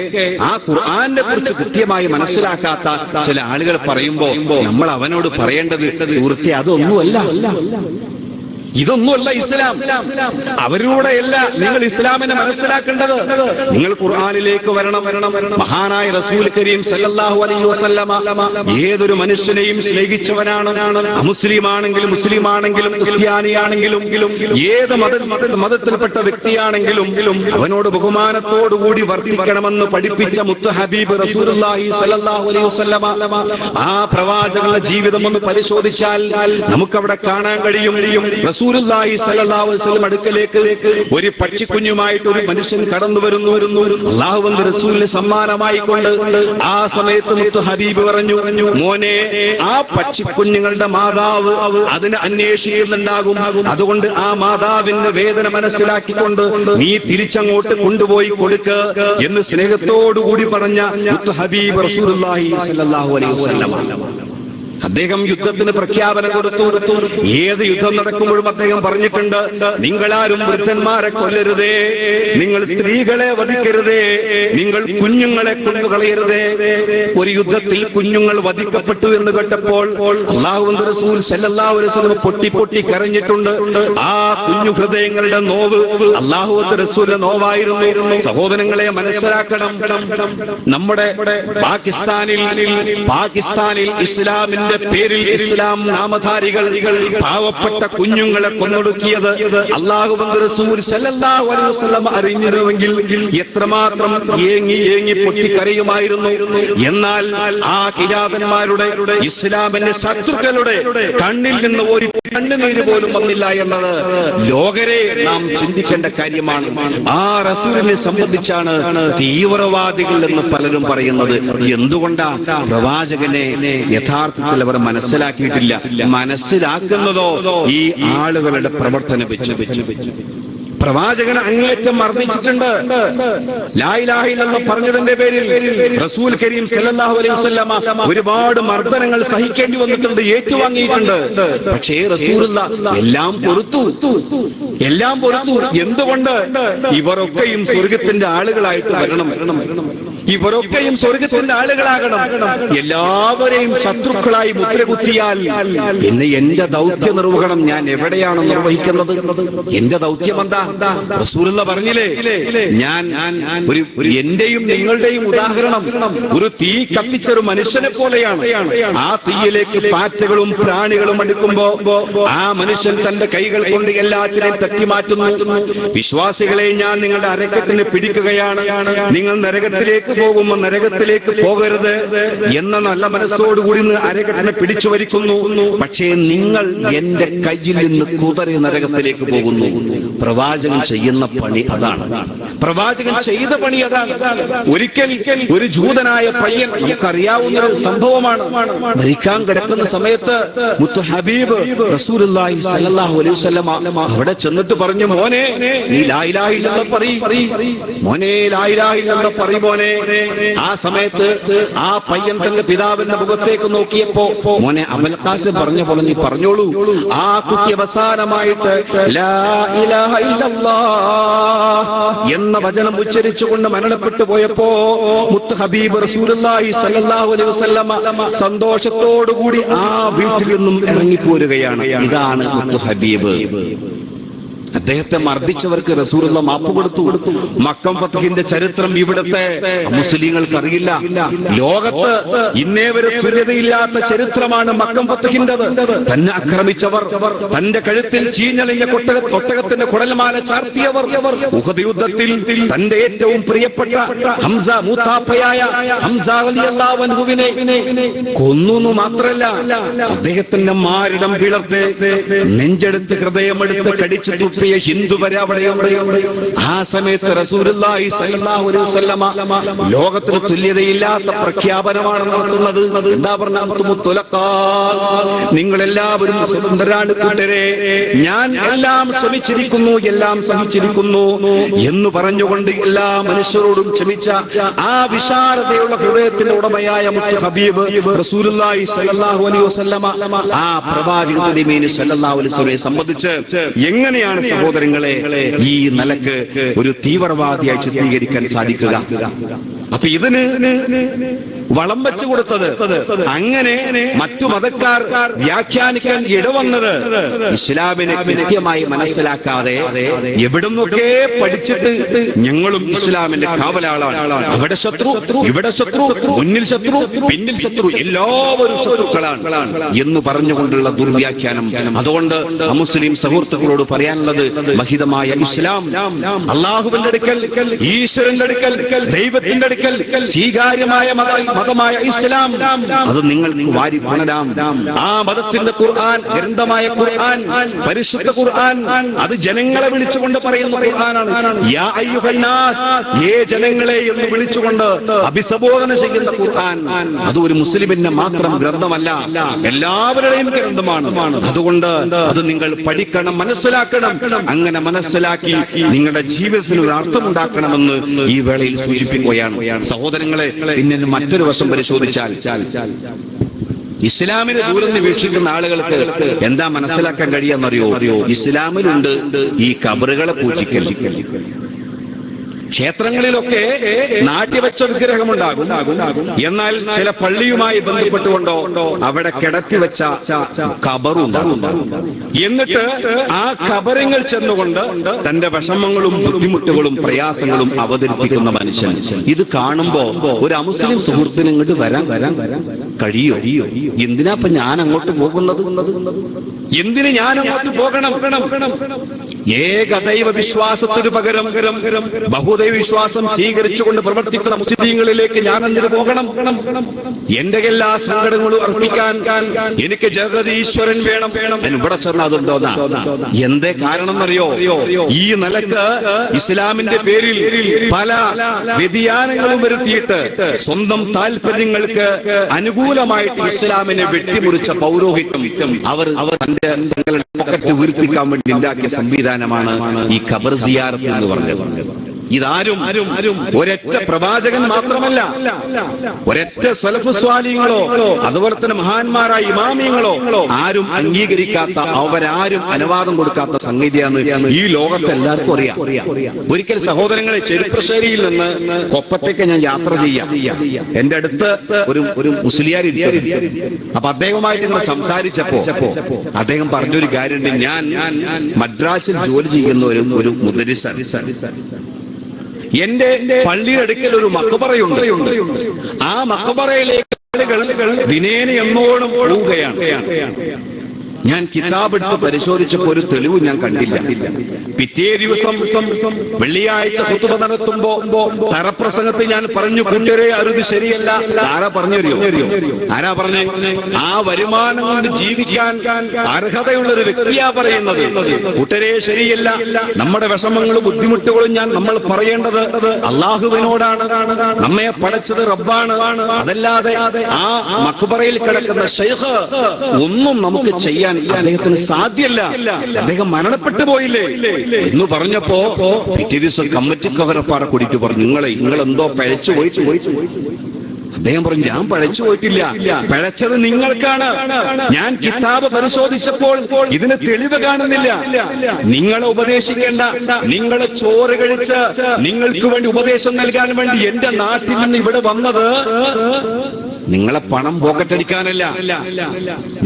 ആ ഖുർആനെ കുറിച്ച് കൃത്യമായി മനസ്സിലാക്കാത്ത ചില ആളുകൾ പറയുമ്പോ നമ്മൾ അവനോട് പറയേണ്ടത്, സുഹൃത്തെ, ഇതൊന്നുമല്ല ഇസ്ലാം. അവരിലൂടെയല്ല നിങ്ങൾ ഇസ്ലാമിനെ മനസ്സിലാക്കേണ്ടത്. നിങ്ങൾ ഖുർആനിലേക്ക് വരണം. മഹാനായ റസൂൽ കരീം സല്ലല്ലാഹു അലൈഹി വസല്ലമ ഏതൊരു മനുഷ്യനെയും സ്നേഹിച്ചവനാണ്. അമുസ്ലിമാണെങ്കിലും മുസ്ലിമാണെങ്കിലും ക്രിസ്ത്യാനിയാണെങ്കിലും ഏത് മതത്തിൽപ്പെട്ട വ്യക്തിയാണെങ്കിലും അവനോട് ബഹുമാനത്തോടുകൂടി വർത്തിക്കണമെന്ന് പഠിപ്പിച്ച മുത്ത് ഹബീബ് റസൂലുള്ളാഹി സല്ലല്ലാഹു അലൈഹി വസല്ലമ ആ പ്രവാചകന്റെ ജീവിതം ഒന്ന് പരിശോധിച്ചാൽ നമുക്കവിടെ കാണാൻ കഴിയും. റസൂലുള്ളാഹി സ്വല്ലല്ലാഹു അലൈഹി വസല്ലം അടുക്കലേക്ക് ഒരു പക്ഷിക്കുഞ്ഞുമായിട്ട് ഒരു മനുഷ്യൻ കടന്നു വരുന്നു. അല്ലാഹുവിന്റെ റസൂലിന് സമ്മാനമായി കൊണ്ട് ആ സമയത്ത് മുത്ത് ഹബീബ് പറഞ്ഞു, മോനെ, ആ പക്ഷിക്കുഞ്ഞുങ്ങളുടെ മാതാവ് അതിനെ അന്വേഷിക്കുന്നുണ്ടാകും. അതുകൊണ്ട് ആ മാതാവിന്റെ വേദന മനസ്സിലാക്കിക്കൊണ്ട് നീ തിരിച്ചങ്ങോട്ട് കൊണ്ടുപോയി കൊടുക്ക് എന്ന് സ്നേഹത്തോടുകൂടി പറഞ്ഞ മുത്ത് ഹബീബ് റസൂലുള്ളാഹി സ്വല്ലല്ലാഹു അലൈഹി വസല്ലം. അദ്ദേഹം യുദ്ധത്തിന് പ്രഖ്യാപനം കൊടുത്തു. ഏത് യുദ്ധം നടക്കുമ്പോഴും അദ്ദേഹം പറഞ്ഞിട്ടുണ്ട്, നിങ്ങളാരും വൃദ്ധന്മാരെ കൊല്ലരുതേ, നിങ്ങൾ സ്ത്രീകളെ വധിക്കരുതേ, നിങ്ങൾ കുഞ്ഞുങ്ങളെ കൊന്നുകളയരുതേ. ഒരു യുദ്ധത്തിൽ കുഞ്ഞുങ്ങൾ വധിക്കപ്പെട്ടു എന്ന് കേട്ടപ്പോൾ അല്ലാഹുവിന്റെ റസൂൽ സല്ലല്ലാഹു അലൈഹി വസല്ലം പൊട്ടി കരഞ്ഞിട്ടുണ്ട്. ആ കുഞ്ഞു ഹൃദയങ്ങളുടെ നോവ് അല്ലാഹുവിന്റെ റസൂലിന്റെ നോവായിരുന്നു. സഹോദരങ്ങളെ മനസ്സിലാക്കണം, നമ്മുടെ പാകിസ്ഥാനിൽ ഇസ്ലാമിന്റെ ഇസ്ലാമിന്റെ പേരിൽ ഇസ്ലാം നാമധാരികൾ പാവപ്പെട്ട കുഞ്ഞുങ്ങളെ കൊന്നൊടുക്കിയത് അല്ലാഹുവിന്റെ റസൂൽ സല്ലല്ലാഹു അലൈഹി വസല്ലം അറിഞ്ഞിരുന്നെങ്കിൽ എത്രമാത്രം ഏങ്ങി പൊട്ടിക്കരയുമായിരുന്നു. എന്നാൽ ആ കിരാതന്മാരുടെ ഇസ്ലാമിന്റെ ശത്രുക്കളുടെ കണ്ണിൽ നിന്ന് ഒരു കണ്ണുനീര് പോലും വന്നില്ല എന്നത് ലോകരെ നാം ചിന്തിക്കേണ്ട കാര്യമാണ്. ആ റസൂലിനെ സംബന്ധിച്ചാണ് തീവ്രവാദികൾ എന്ന് പലരും പറയുന്നത്. എന്തുകൊണ്ടാ? പ്രവാചകനെ യഥാർത്ഥത്തിൽ അവർ മനസ്സിലാക്കിയിട്ടില്ല. മനസ്സിലാക്കുന്നതോ ഈ ആളുകളുടെ പ്രവർത്തനം വെച്ച്. പ്രവാചകനെ അങ്ങേറ്റം മർദ്ദിച്ചിട്ടുണ്ട്. ലാ ഇലാഹ ഇല്ലല്ലാഹ് പറഞ്ഞതിന്റെ പേരിൽ റസൂൽ കരീം സല്ലല്ലാഹു അലൈഹി വസല്ലമ ഒരുപാട് മർദ്ദനങ്ങൾ സഹിക്കേണ്ടി വന്നിട്ടുണ്ട്, ഏറ്റുവാങ്ങിയിട്ടുണ്ട്. പക്ഷേ റസൂലുള്ളാഹ് എല്ലാം പൊറുത്തു. എന്തുകൊണ്ട്? ഇവരൊക്കെയും സ്വർഗത്തിന്റെ ആളുകളായിട്ട് വരണം. ഇവരൊക്കെയും സ്വർഗത്തിന്റെ ആളുകളാകണം. എല്ലാവരെയും ശത്രുക്കളായി മുദ്രകുത്തിയാൽ പിന്നെ എന്റെ ദൗത്യ നിർവഹണം ഞാൻ എവിടെയാണ് നിർവഹിക്കുന്നത്? എന്റെ ദൗത്യം എന്താ? റസൂലുള്ള പറഞ്ഞില്ലേ, ഞാൻ എന്റെയും നിങ്ങളുടെയും ഉദാഹരണം ഒരു തീ കത്തിച്ചൊരു മനുഷ്യനെ പോലെയാണ്. ആ തീയിലേക്ക് പാറ്റകളും പ്രാണികളും അടുക്കുമ്പോ ആ മനുഷ്യൻ തന്റെ കൈകൾ കൊണ്ട് എല്ലാത്തിനെയും തട്ടിമാറ്റുന്നു. വിശ്വാസികളെ ഞാൻ നിങ്ങളുടെ അരക്കത്തിന് പിടിക്കുകയാണ്, നിങ്ങൾ നരകത്തിലേക്ക് പോകുമ്പോൾ നരകത്തിലേക്ക് പോകരുത് എന്ന നല്ല മനസ്സോടുകൂടി അരകത്തിനെ പിടിച്ചു വലിക്കുന്നു. പക്ഷേ നിങ്ങൾ എന്റെ കയ്യിൽ നിന്ന് കുതറി നരകത്തിലേക്ക് പോകുന്നു. പ്രവാചകൻ ചെയ്യുന്ന പണി അതാണ്. പ്രവാചകൻ ചെയ്ത പണി അതാണ്. ഒരിക്കൽ ഒരു ജൂതനായ പയ്യൻ, നമുക്കറിയാവുന്ന ഒരു സംഭവമാണ്, മരിക്കാൻ കിടക്കുന്ന സമയത്ത് മുത്തു ഹബീബ് റസൂലുള്ളാഹി സ്വല്ലല്ലാഹു അലൈഹി വസല്ലമ അവിടെ ചെന്നിട്ട് പറഞ്ഞു, മോനെ നീ ലാ ഇലാഹ ഇല്ലല്ലാഹ് പറയ്, മോനെ ലാ ഇലാഹ ഇല്ലല്ലാഹ് പറയ് മോനെ. ആ സമയത്ത് ആ പയ്യൻ തന്റെ പിതാവിന്റെ മുഖത്തേക്ക് നോക്കിയപ്പോ, മോനെ അബുൽ ഖാസിം പറഞ്ഞ പോലെ നീ പറഞ്ഞോളൂ. ആ കുട്ടി അവസാനമായിട്ട് ലാ ഇലാഹ ഇല്ലല്ലാഹ് എന്ന വചനം ഉച്ചരിച്ചുകൊണ്ട് മരണപ്പെട്ടു പോയപ്പോ മുത്ത് ഹബീബ് റസൂലുള്ളാഹി സ്വല്ലല്ലാഹു അലൈഹി വസല്ലമ സന്തോഷത്തോടുകൂടി ആ വീട്ടിൽ നിന്നും ഇറങ്ങിപ്പോരുകയാണ്. ഇതാണ് മുത്ത് ഹബീബ്. അദ്ദേഹത്തെ മർദ്ദിച്ചവർക്ക് റസൂലുള്ള മാപ്പ് കൊടുത്തു. മക്കം ഫത്ഹിന്റെ ചരിത്രം ഇവിടുത്തെ മുസ്ലിങ്ങൾക്ക് അറിയില്ല. ലോകത്ത് ഇന്നേ വരെ തുല്യതയില്ലാത്ത ചരിത്രമാണ് മക്കം ഫത്ഹിന്റേത്. തന്നെ ആക്രമിച്ചവർ, തന്റെ കഴുത്തിൽ ചീഞ്ഞളിഞ്ഞ ഒട്ടകത്തിന്റെ കുടൽമാല ചാർത്തിയവർ, ഉഹദ് യുദ്ധത്തിൽ തന്റെ ഏറ്റവും പ്രിയപ്പെട്ട ഹംസ മൂത്താപ്പയായ ഹംസ റളിയല്ലാഹു അൻഹുവിനെ കൊന്നു മാത്രല്ല, അദ്ദേഹത്തിന്റെ മാരിടം പിളർത്ത് നെഞ്ചെടുത്ത് ഹൃദയമെടുത്ത് കടിച്ചു തുപ്പിയ ഹിന്ദു വരെ അവിടെയുണ്ട്. ആ സമയത്ത് റസൂലുള്ളാഹി സ്വല്ലല്ലാഹു അലൈഹി വസല്ലമ ലോകത്തിന് തുല്യതയില്ലാത്ത പ്രഖ്യാപനമാണ് നടത്തുന്നത്. എന്താ പറഞ്ഞത്? നിങ്ങൾ എല്ലാവരും സ്വതന്ത്രരാണ് കൂട്ടരെ, ഞാൻ എല്ലാം ക്ഷമിച്ചിരിക്കുന്നു, എല്ലാം സഹിച്ചിരിക്കുന്നു എന്ന് പറഞ്ഞുകൊണ്ട് എല്ലാ മനുഷ്യരോടും ക്ഷമിച്ച ആ വിശാലതയുള്ള ഹൃദയത്തിന്റെ ഉടമയായ മുത്ത് ഹബീബ് റസൂലുള്ളാഹി സ്വല്ലല്ലാഹു അലൈഹി വസല്ലമ ആ പ്രവാചക തിരുമേനി സ്വല്ലല്ലാഹു അലൈഹി വസല്ലമയെ സംബന്ധിച്ച് എങ്ങനെയാണ് സഹോദരങ്ങളെ ഈ നിലക്ക് ഒരു തീവ്രവാദിയായി ചിത്രീകരിക്കാൻ സാധിക്കുക? അപ്പൊ ഇതിന് വളം വെച്ചു കൊടുത്തത്, അങ്ങനെ മറ്റു മതക്കാർ വ്യാഖ്യാനിക്കാൻ ഇടവന്നത് ഇസ്ലാമിനെ കൃത്യമായി മനസ്സിലാക്കാതെ എവിടുന്നൊക്കെ പഠിച്ചിട്ട് ഞങ്ങളും ഇസ്ലാമിന്റെ കാവലാളാണ്, അവിടെ ശത്രു, ഇവിടെ ശത്രു, മുന്നിൽ ശത്രു, പിന്നിൽ ശത്രു, എല്ലാവരും ശത്രുക്കളാണ് എന്ന് പറഞ്ഞുകൊണ്ടുള്ള ദുർവ്യാഖ്യാനം. അതുകൊണ്ട് മുസ്ലിം സുഹൃത്തുക്കളോട് പറയാനുള്ളത്, മഹിതമായ ഇസ്ലാം അള്ളാഹുവിന്റെ അടുക്കൽ, ഈശ്വരന്റെ അടുക്കൽ, ദൈവത്തിന്റെ അടുക്കൽ സ്വീകാര്യമായ മതമായ ഇസ്ലാം അത് നിങ്ങൾക്ക് വാരി പണരാം. ആ മതത്തിന്റെ ഖുർആൻ, ഗ്രന്ഥമായ ഖുർആൻ, പരിശുദ്ധ ഖുർആൻ, അത് ജനങ്ങളെ വിളിച്ചുകൊണ്ട് പറയുന്ന ഖുർആനാണ്. യാ അയ്യുഹന്നാസ്, ഏ ജനങ്ങളെ എന്ന് വിളിച്ചുകൊണ്ട് അഭിസംബോധന ചെയ്യുന്ന ഖുർആൻ അത് ഒരു മുസ്ലിമിന്റെ മാത്രം ഗ്രന്ഥമല്ല, എല്ലാവരുടെയും ഗ്രന്ഥമാണ്. അതുകൊണ്ട് അത് നിങ്ങൾ പഠിക്കണം, മനസ്സിലാക്കണം. അങ്ങനെ മനസ്സിലാക്കി നിങ്ങളുടെ ജീവിതത്തിന് ഒരു അർത്ഥമുണ്ടാക്കണമെന്ന് ഈ വേളയിൽ സൂചിപ്പിക്കുകയാണ്. സഹോദരങ്ങളെ, പിന്നെ മറ്റൊരു വശം പരിശോധിച്ചാൽ ഇസ്ലാമിനെ ദൂരം നിന്ന് വീക്ഷിക്കുന്ന ആളുകൾക്ക് എന്താ മനസ്സിലാക്കാൻ കഴിയാന്നറിയോ? ഇസ്ലാമിലുണ്ട് ഈ ഖബറുകളെ പൂജിക്കൽ. ക്ഷേത്രങ്ങളിലൊക്കെ നാട്യവെച്ച വിഗ്രഹമുണ്ടാകും. എന്നാൽ ചില പള്ളിയുമായി ബന്ധപ്പെട്ടുകൊണ്ടോ അവിടെ കിടത്തി വെച്ച ഖബറുണ്ടാകും. എന്നിട്ട് ആ ഖബറിങ്ങൾ ചെന്നുകൊണ്ട് തന്റെ വിഷമങ്ങളും ബുദ്ധിമുട്ടുകളും പ്രയാസങ്ങളും അവതരിപ്പിക്കുന്ന മനുഷ്യൻ. ഇത് കാണുമ്പോ ഒരു അമുസ്ലിം സുഹൃത്തിന് ഇങ്ങോട്ട് വരാൻ കഴിയോ? എന്തിനാ ഞാൻ അങ്ങോട്ട് പോകുന്നത്? എന്തിന് ഞാൻ അങ്ങോട്ട് പോകണം? ഏകദൈവ വിശ്വാസത്തിന് പകരം ബഹുദൈവ വിശ്വാസം സ്വീകരിച്ചുകൊണ്ട് പ്രവർത്തിക്കുന്ന മുസ്ലിങ്ങളിലേക്ക് ഞാൻ എന്തിനു പോകണം? എന്റെ എല്ലാ സങ്കടങ്ങളും അർപ്പിക്കാൻ എനിക്ക് ജഗതീശ്വരൻ വേണം. ഇവിടെ ചെന്ന് അതുണ്ടോന്നാ? എന്തേ കാരണം എന്നറിയോ? ഈ നിലക്ക് ഇസ്ലാമിന്റെ പേരിൽ പല വ്യതിയാനങ്ങളും വരുത്തിയിട്ട് സ്വന്തം താല്പര്യങ്ങൾക്ക് അനുകൂലമായിട്ട് ഇസ്ലാമിനെ വെട്ടിമുറിച്ച പൗരോഹിത്യം അവർ തങ്ങളുടെ പോക്കറ്റ് വീർപ്പിക്കാൻ വേണ്ടി ഉണ്ടാക്കിയ സംവിധാനമാണ് ഈ ഖബർ സിയാറത്ത് എന്ന് പറഞ്ഞത്. ഇതാരും ഒരൊറ്റ പ്രവാചകൻ മാത്രമല്ല, ഒരൊറ്റ സലഫ് സ്വാലിഹീങ്ങളോ അതുപോലെ തന്നെ മഹാന്മാരായ ഇമാമിയങ്ങളോ ആരും അംഗീകരിക്കാത്ത, അവരാരും അനുവാദം കൊടുക്കാത്ത സംഗതിയാണ് ഈ ലോകത്ത് എല്ലാവർക്കും അറിയാം. ഒരിക്കൽ സഹോദരങ്ങളെ, ചെരുപ്പശ്ശേരിയിൽ നിന്ന് കൊപ്പത്തേക്ക് ഞാൻ യാത്ര ചെയ്യാം. എന്റെ അടുത്ത് ഒരു മുസ്ലിയാർ ഇരിക്കും. അപ്പൊ അദ്ദേഹവുമായിട്ട് ഇങ്ങനെ സംസാരിച്ചപ്പോ അദ്ദേഹം പറഞ്ഞൊരു കാര്യമുണ്ട്. ഞാൻ മദ്രാസിൽ ജോലി ചെയ്യുന്ന ഒരു മുദരിസാണ്. എന്റെ പള്ളിയുടെ അടുക്കൽ ഒരു മഖബറയുണ്ട്. ആ മഖബറയിലേക്ക് ആളുകൾ ദിനേന എന്നോണം പോവുകയാണ്. ഞാൻ കിതാബ് എടുത്ത് പരിശോധിച്ചപ്പോൾ ഒരു തെളിവ് ഞാൻ കണ്ടില്ല. പിറ്റേ ദിവസം വെള്ളിയാഴ്ച ഖുതുബ നടത്തുമ്പോ തറപ്രസംഗത്തിൽ ഞാൻ പറഞ്ഞു, കൂട്ടരെ അരുത് ശരിയല്ല. ആരാ പറഞ്ഞറിയോ? ആരാ പറഞ്ഞേ? ആ വരുമാനം കൊണ്ട് ജീവിക്കാൻ അർഹതയുള്ള ഒരു വ്യക്തിയാ പറയുന്നത്. കൂട്ടരെ ശരിയല്ല. നമ്മുടെ വിഷമങ്ങളും ബുദ്ധിമുട്ടുകളും നമ്മൾ പറയേണ്ടത് അള്ളാഹുവിനോടാണ്. നമ്മെ പടച്ചത് റബ്ബാണ്. അതല്ലാതെ ആ മഖ്ബറയിൽ കിടക്കുന്ന ശൈഖ് ഒന്നും നമുക്ക് ചെയ്യാൻ അദ്ദേഹത്തിന് സാധ്യല്ല. അദ്ദേഹം മരണപ്പെട്ടു പോയില്ലേ എന്ന് പറഞ്ഞപ്പോ പിറ്റേ ദിവസം കമ്മിറ്റിക്കവരപ്പാടെ കൂടിയിട്ട് പറഞ്ഞു, നിങ്ങൾ എന്തോ പഴച്ചു പോയിട്ട്. അദ്ദേഹം പറഞ്ഞു, ഞാൻ പഴച്ചു പോയിട്ടില്ല, പഴച്ചത് നിങ്ങൾക്കാണ്. ഞാൻ കിതാബ് പരിശോധിച്ചപ്പോൾ ഇതിന് തെളിവ് കാണുന്നില്ല. നിങ്ങളെ ഉപദേശിക്കേണ്ട, നിങ്ങളെ ചോറ് കഴിച്ച് നിങ്ങൾക്ക് വേണ്ടി ഉപദേശം നൽകാൻ വേണ്ടി എന്റെ നാട്ടിൽ നിന്ന് ഇവിടെ വന്നത് നിങ്ങളെ പണം പോക്കറ്റടിക്കാനല്ല,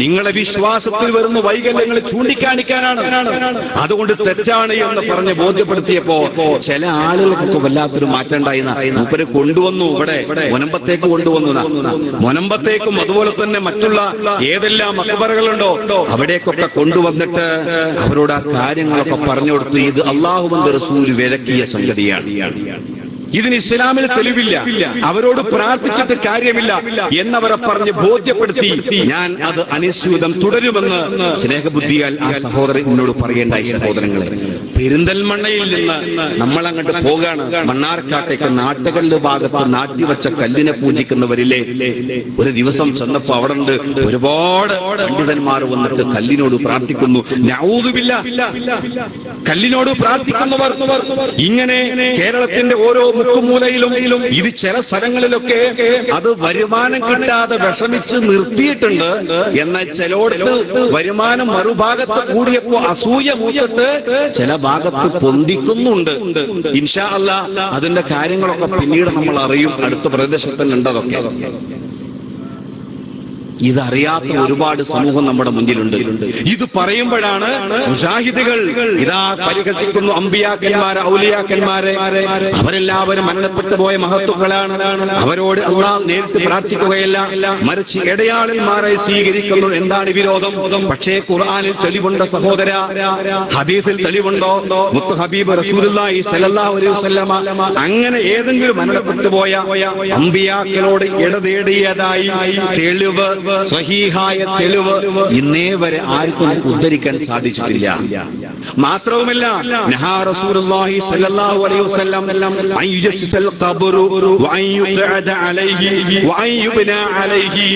നിങ്ങളെ വിശ്വാസത്തിൽ വരുന്ന വൈകല്യങ്ങൾ ചൂണ്ടിക്കാണിക്കാനാണ്. അതുകൊണ്ട് തെറ്റാണ് എന്ന് പറഞ്ഞ് ബോധ്യപ്പെടുത്തിയപ്പോ ചില ആളുകൾക്കൊക്കെ വല്ലാത്തൊരു മാറ്റം ഉണ്ടായിരുന്ന മൂപ്പര് കൊണ്ടുവന്നു. ഇവിടെ മുനമ്പത്തേക്ക് കൊണ്ടുവന്നു. മുനമ്പത്തേക്കും അതുപോലെ തന്നെ മറ്റുള്ള ഏതെല്ലാം മഖബറകളുണ്ടോ അവിടേക്കൊക്കെ കൊണ്ടുവന്നിട്ട് അവരോട് ആ കാര്യങ്ങളൊക്കെ പറഞ്ഞു കൊടുത്തു. ഇത് അല്ലാഹുവിന്റെ റസൂൽ വിലക്കിയ സംഗതിയാണ്. ഇതിന് ഇസ്ലാമിൽ തെളിവില്ല, അവരോട് പ്രാർത്ഥിച്ചിട്ട് കാര്യമില്ല എന്നവരെ പറഞ്ഞ് ബോധ്യപ്പെടുത്തി ഞാൻ അത് അനുസ്യൂതം തുടരുമെന്ന് സ്നേഹബുദ്ധിയാൽ ആ സഹോദരൻ എന്നോട് പറയേണ്ടായി. സഹോദരങ്ങളെ, പെരിന്തൽമണ്ണയിൽ നിന്ന് നമ്മൾ അങ്ങോട്ട് പോകാണ് മണ്ണാർക്കാട്ടേക്ക്. നാട്ടുകല്ല് ഭാഗത്ത് നാട്ടിവെച്ച കല്ലിനെ പൂജിക്കുന്നവരില്ലേ, ഒരു ദിവസം ചെന്നപ്പോ അവിടെ ഉണ്ട് ഒരുപാട് പണ്ഡിതന്മാർ വന്നിട്ട് കല്ലിനോട് പ്രാർത്ഥിക്കുന്നു. നഊദുബില്ലാ, കല്ലിനോട് പ്രാർത്ഥിക്കുന്നവർ ഇങ്ങനെ കേരളത്തിന്റെ ഓരോ മുക്കുമൂലയിലും ഇത് ചില സ്ഥലങ്ങളിലൊക്കെ അത് വരുമാനം കിട്ടാതെ വിഷമിച്ച് നിർത്തിയിട്ടുണ്ട്. എന്നാൽ ചിലയിടത്ത് വരുമാനം മറുഭാഗത്ത് കൂടിയപ്പോ അസൂയ മൂത്തിട്ട് ചില ഭാഗത്ത് പൊന്തിക്കുന്നുണ്ട്. ഇൻഷാ അല്ലാഹ് അതിന്റെ കാര്യങ്ങളൊക്കെ പിന്നീട് നമ്മൾ അറിയും. അടുത്ത പ്രദേശത്തുണ്ടതൊക്കെ. ഇതറിയാത്ത ഒരുപാട് സമൂഹം നമ്മുടെ മുന്നിലുണ്ട്. ഇത് പറയുമ്പോഴാണ് മുജാഹിദുകൾ ഇതാ പരിഹസിക്കുന്നു അമ്പിയാക്കന്മാരെ, ഔലിയാക്കന്മാരെ. അവരെല്ലാവരും മരണപ്പെട്ടു പോയ മഹത്തുക്കളാണ്. അവരോട് അല്ലാഹ് നേരിട്ട് പ്രാർത്ഥിക്കുകയല്ല, മറിച്ച് ഇടയാളന്മാരെ സ്വീകരിക്കുന്നു. എന്താണ് വിരോധം? പക്ഷേ ഖുർആനിൽ തെളിവുണ്ട് സഹോദര, ഹദീസിൽ തെളിവുണ്ടോ? മുത്ത് ഹബീബ് റസൂലുള്ളാഹി സ്വല്ലല്ലാഹു അലൈഹി വസല്ലമ അങ്ങനെ ഏതെങ്കിലും മരണപ്പെട്ടു പോയ അമ്പിയാക്കളോട് ഇടതേടിയതായി തെളിവ്, സ്വഹീഹായ തെളിവ് ഇന്നേ വരെ ആർക്കും ഉദ്ധരിക്കാൻ സാധിച്ചിട്ടില്ല. മാത്രവുമല്ല, നഹാ റസൂലുള്ളാഹി സ്വല്ലല്ലാഹു അലൈഹി വസല്ലം അൻ യുജസ്സിൽ ഖബ്റു വ അൻ യുഖഅദ അലൈഹി വ അൻ യുബ്നാ അലൈഹി,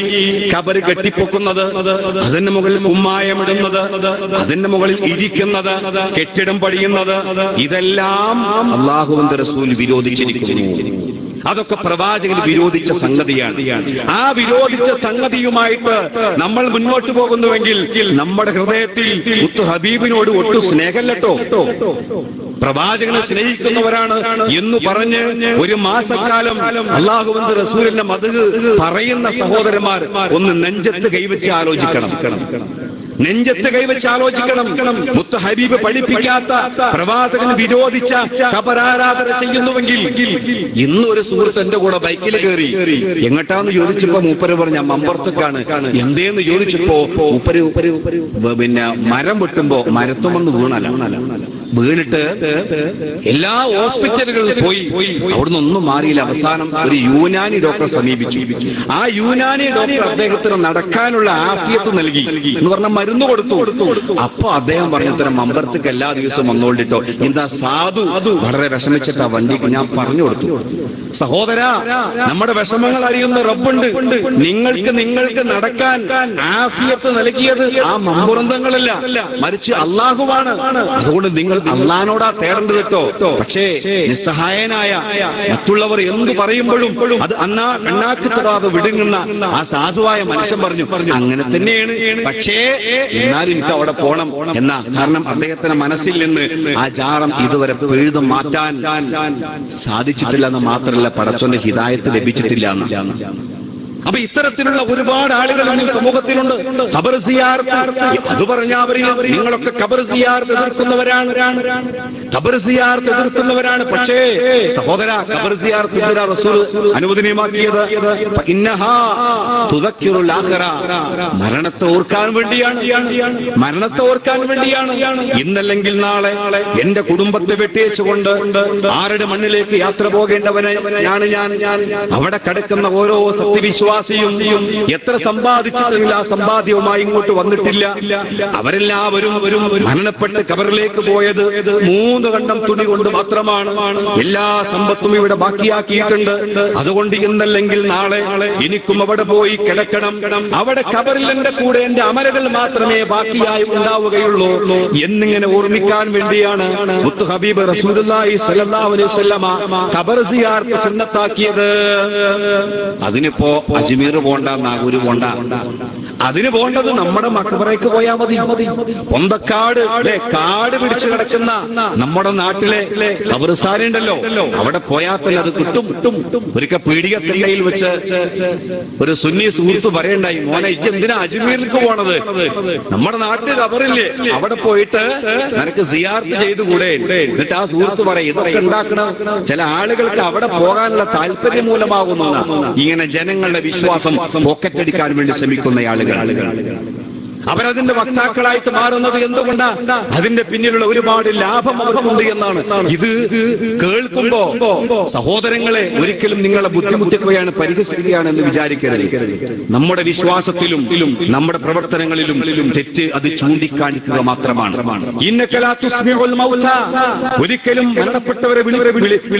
ഖബർ കെട്ടിപ്പൊക്കുന്നത്, അതിന്റെ മുകളിൽ കുമ്മായമിടുന്നത്, അതിന്റെ മുകളിൽ ഇരിക്കുന്നത്, കെട്ടിടം പണിയുന്നത്, ഇതെല്ലാം അല്ലാഹുവിന്റെ റസൂൽ വിരോധിച്ചിരിക്കുന്നു. അതൊക്കെ പ്രവാചകൻ വിരോധിച്ച സംഗതിയാണ്. ആ വിരോധിച്ച സംഗതിയുമായിട്ട് നമ്മൾ മുന്നോട്ട് പോകുന്നുവെങ്കിൽ നമ്മുടെ ഹൃദയത്തിൽ മുത്ത് ഹബീബിനോട് ഒട്ടും സ്നേഹമല്ലട്ടോ. പ്രവാചകനെ സ്നേഹിക്കുന്നവരാണ് എന്ന് പറഞ്ഞ് ഒരു മാസക്കാലം അല്ലാഹുവിന്റെ റസൂലിന്റെ മദ്ഹ് പറയുന്ന സഹോദരന്മാർ ഒന്ന് നെഞ്ചത്ത് കൈവച്ച് ആലോചിക്കണം. നെഞ്ചത്ത് കൈവച്ച് ആലോചിക്കണം. മുത്ത് ഹബീബ് പഠിപ്പിക്കാത്ത, പ്രവാചകൻ വിരോധിച്ച ഖബറാരാധന ചെയ്യുന്നുവെങ്കിൽ, ഇന്ന് ഒരു സുഹൃത്ത് എന്റെ കൂടെ ബൈക്കിൽ കയറി എങ്ങോട്ടാന്ന് ചോദിച്ചപ്പോ മൂപ്പര് പറഞ്ഞ മമ്പുറത്തേക്കാണ്. എന്തേന്ന് ചോദിച്ചപ്പോ മൂപ്പര് പിന്നെ മരം വെട്ടുമ്പോ മരത്തുമെന്ന് വീണിട്ട് എല്ലാ ഹോസ്പിറ്റലുകളിൽ പോയി. അവിടുന്ന് ഒന്നും മാറിയില്ല. അവസാനം ഒരു യൂനാനി ഡോക്ടറെ സമീപിച്ചു. ആ യൂനാനി ഡോക്ടർ അദ്ദേഹത്തിന് നടക്കാനുള്ള ആഫിയത്ത് നൽകി എന്ന് പറഞ്ഞ മരുന്ന് കൊടുത്തു. അപ്പൊ അദ്ദേഹം പറഞ്ഞത്ര മമ്പറത്തേക്ക് എല്ലാ ദിവസവും വന്നോണ്ടിട്ടോ. എന്താ സാധു വളരെ വിഷമിച്ചിട്ടാ വണ്ടിക്ക് ഞാൻ പറഞ്ഞു കൊടുത്തു, സഹോദര, നമ്മുടെ വിഷമങ്ങൾ അറിയുന്ന റബ്ബുണ്ട്. നിങ്ങൾക്ക് നടക്കാൻ ആഫിയത്ത് നൽകിയത് ആ മമ്പുറന്തങ്ങളല്ല, മറിച്ച് അള്ളാഹുവാണ്. അതുകൊണ്ട് നിങ്ങൾ അള്ളാനോടാ തേടേണ്ടത് കേട്ടോ. പക്ഷേ നിസ്സഹായനായ മറ്റുള്ളവർ എന്ത് പറയുമ്പോഴും അത് അണ്ണാക്ക് തൊടാതെ വിടുങ്ങുന്ന ആ സാധുവായ മനുഷ്യൻ പറഞ്ഞു, അങ്ങനെ തന്നെയാണ്, പക്ഷേ എന്നാലും എനിക്ക് അവിടെ പോണം എന്ന കാരണം അദ്ദേഹത്തിന്റെ മനസ്സിൽ നിന്ന് ആ ജാറം ഇതുവരെ പിഴുതു മാറ്റാൻ സാധിച്ചിട്ടില്ല എന്ന് മാത്രമല്ല, പടച്ചോന്റെ ഹിദായത്ത് ലഭിച്ചിട്ടില്ല എന്ന്. അപ്പൊ ഇത്തരത്തിലുള്ള ഒരുപാട് ആളുകൾ സമൂഹത്തിലുണ്ട്. ഖബർ സിയാറത്ത് അത് പറഞ്ഞാൽ നിങ്ങളൊക്കെ ഖബർ സിയാറത്ത് എതിർക്കുന്നവരാണ്, ഖബർ സിയാറത്ത് എതിർക്കുന്നവരാണ്. പക്ഷേ സഹോദര, ഖബർ സിയാറത്ത് എന്തിനാ റസൂൽ അനുവദനീയമാക്കിയത്? ഇന്നഹാ തുദക്കിറുൽ ആഖിറ, മരണത്തെ ഓർക്കാൻ വേണ്ടിയാണ്, മരണത്തെ ഓർക്കാൻ വേണ്ടിയാണ്. ഇന്നല്ലെങ്കിൽ നാളെ എന്റെ കുടുംബത്തെ വെട്ടിയേച്ചുകൊണ്ട് ആരുടെ മണ്ണിലേക്ക് യാത്ര പോകേണ്ടവനാണ് ഞാൻ. അവിടെ കിടക്കുന്ന ഓരോ സത്യവിശ്വാസിയും എത്ര സമ്പാദിച്ചിട്ടില്ല, ആ സമ്പാദ്യവുമായി ഇങ്ങോട്ട് വന്നിട്ടില്ല. അവരെല്ലാവരും മരണപ്പെട്ട് ഖബറിലേക്ക് പോയത് 3 കണ്ടം തുണി കൊണ്ട് മാത്രമാണ്. എല്ലാ സമ്പത്തും ഇവിടെ ബാക്കിയാക്കിയിട്ടുണ്ട്. അതുകൊണ്ട് ഇന്നല്ലെങ്കിൽ നാളെ എനിക്കും അവിടെ പോയി കിടക്കണം. അവിടെ ഖബറിൽ എന്റെ കൂടെ എന്റെ അമലുകൾ മാത്രമേ ബാക്കിയായി ഉണ്ടാവുകയുള്ളൂ എന്നിങ്ങനെ ഓർമ്മിക്കാൻ വേണ്ടിയാണ് മുത്ത് ഹബീബ് റസൂലുള്ളാഹി സ്വല്ലല്ലാഹു അലൈഹി വസല്ലമ ഖബർ സിയാറത്ത് സുന്നത്താക്കിയത്. അതിനിപ്പോ അജ്മീർ പോണ്ട, നാഗൂര് പോണ്ട, അതിന് പോണ്ടത് നമ്മുടെ മക്ബറയ്ക്ക് പോയാൽ മതി. പൊന്തക്കാട് കാട് പിടിച്ചു കിടക്കുന്ന നമ്മുടെ നാട്ടിലെ ഖബർസ്ഥാൻ ഉണ്ടല്ലോ, അവിടെ പോയാൽ തന്നെ അത് കിട്ടും. ഒരിക്കൽ പീഡികത്തിണ്ടയിൽ വെച്ച് ഒരു സുന്നി സുഹൃത്ത് പറയണ്ടായി, മോനെ ഇജ്ജ് എന്തിനാ അജ്മീറിലേക്ക് പോണത്? നമ്മുടെ നാട്ടിൽ ഖബറില്ലേ, അവിടെ പോയിട്ട് നിനക്ക് സിയാർത്ത് ചെയ്തുകൂടെ? എന്നിട്ട് ആ സുഹൃത്ത് പറയും, ഇതൊക്കെ ഉണ്ടാക്കണം ചില ആളുകൾക്ക് അവിടെ പോകാനുള്ള താല്പര്യം മൂലമാകുന്ന ഇങ്ങനെ ജനങ്ങളുടെ വിശ്വാസം പോക്കറ്റടിക്കാൻ വേണ്ടി ശ്രമിക്കുന്ന ആളുകൾ. അവരതിന്റെ വക്താക്കളായിട്ട് മാറുന്നത് എന്തുകൊണ്ടാ? അതിന്റെ പിന്നിലുള്ള ഒരുപാട് ലാഭം അവർക്കുണ്ട് എന്നാണ്. ഇത് കേൾക്കുമ്പോ സഹോദരങ്ങളെ ഒരിക്കലും നിങ്ങളെ ബുദ്ധിമുട്ടിക്കുകയാണ്, പരിഹസിക്കുകയാണ് എന്ന് വിചാരിക്കരുത്. നമ്മുടെ വിശ്വാസത്തിലും നമ്മുടെ പ്രവർത്തനങ്ങളിലും തെറ്റ് അത് ചൂണ്ടിക്കാണിക്കുക മാത്രമാണ്. ഒരിക്കലും മരണപ്പെട്ടവരെ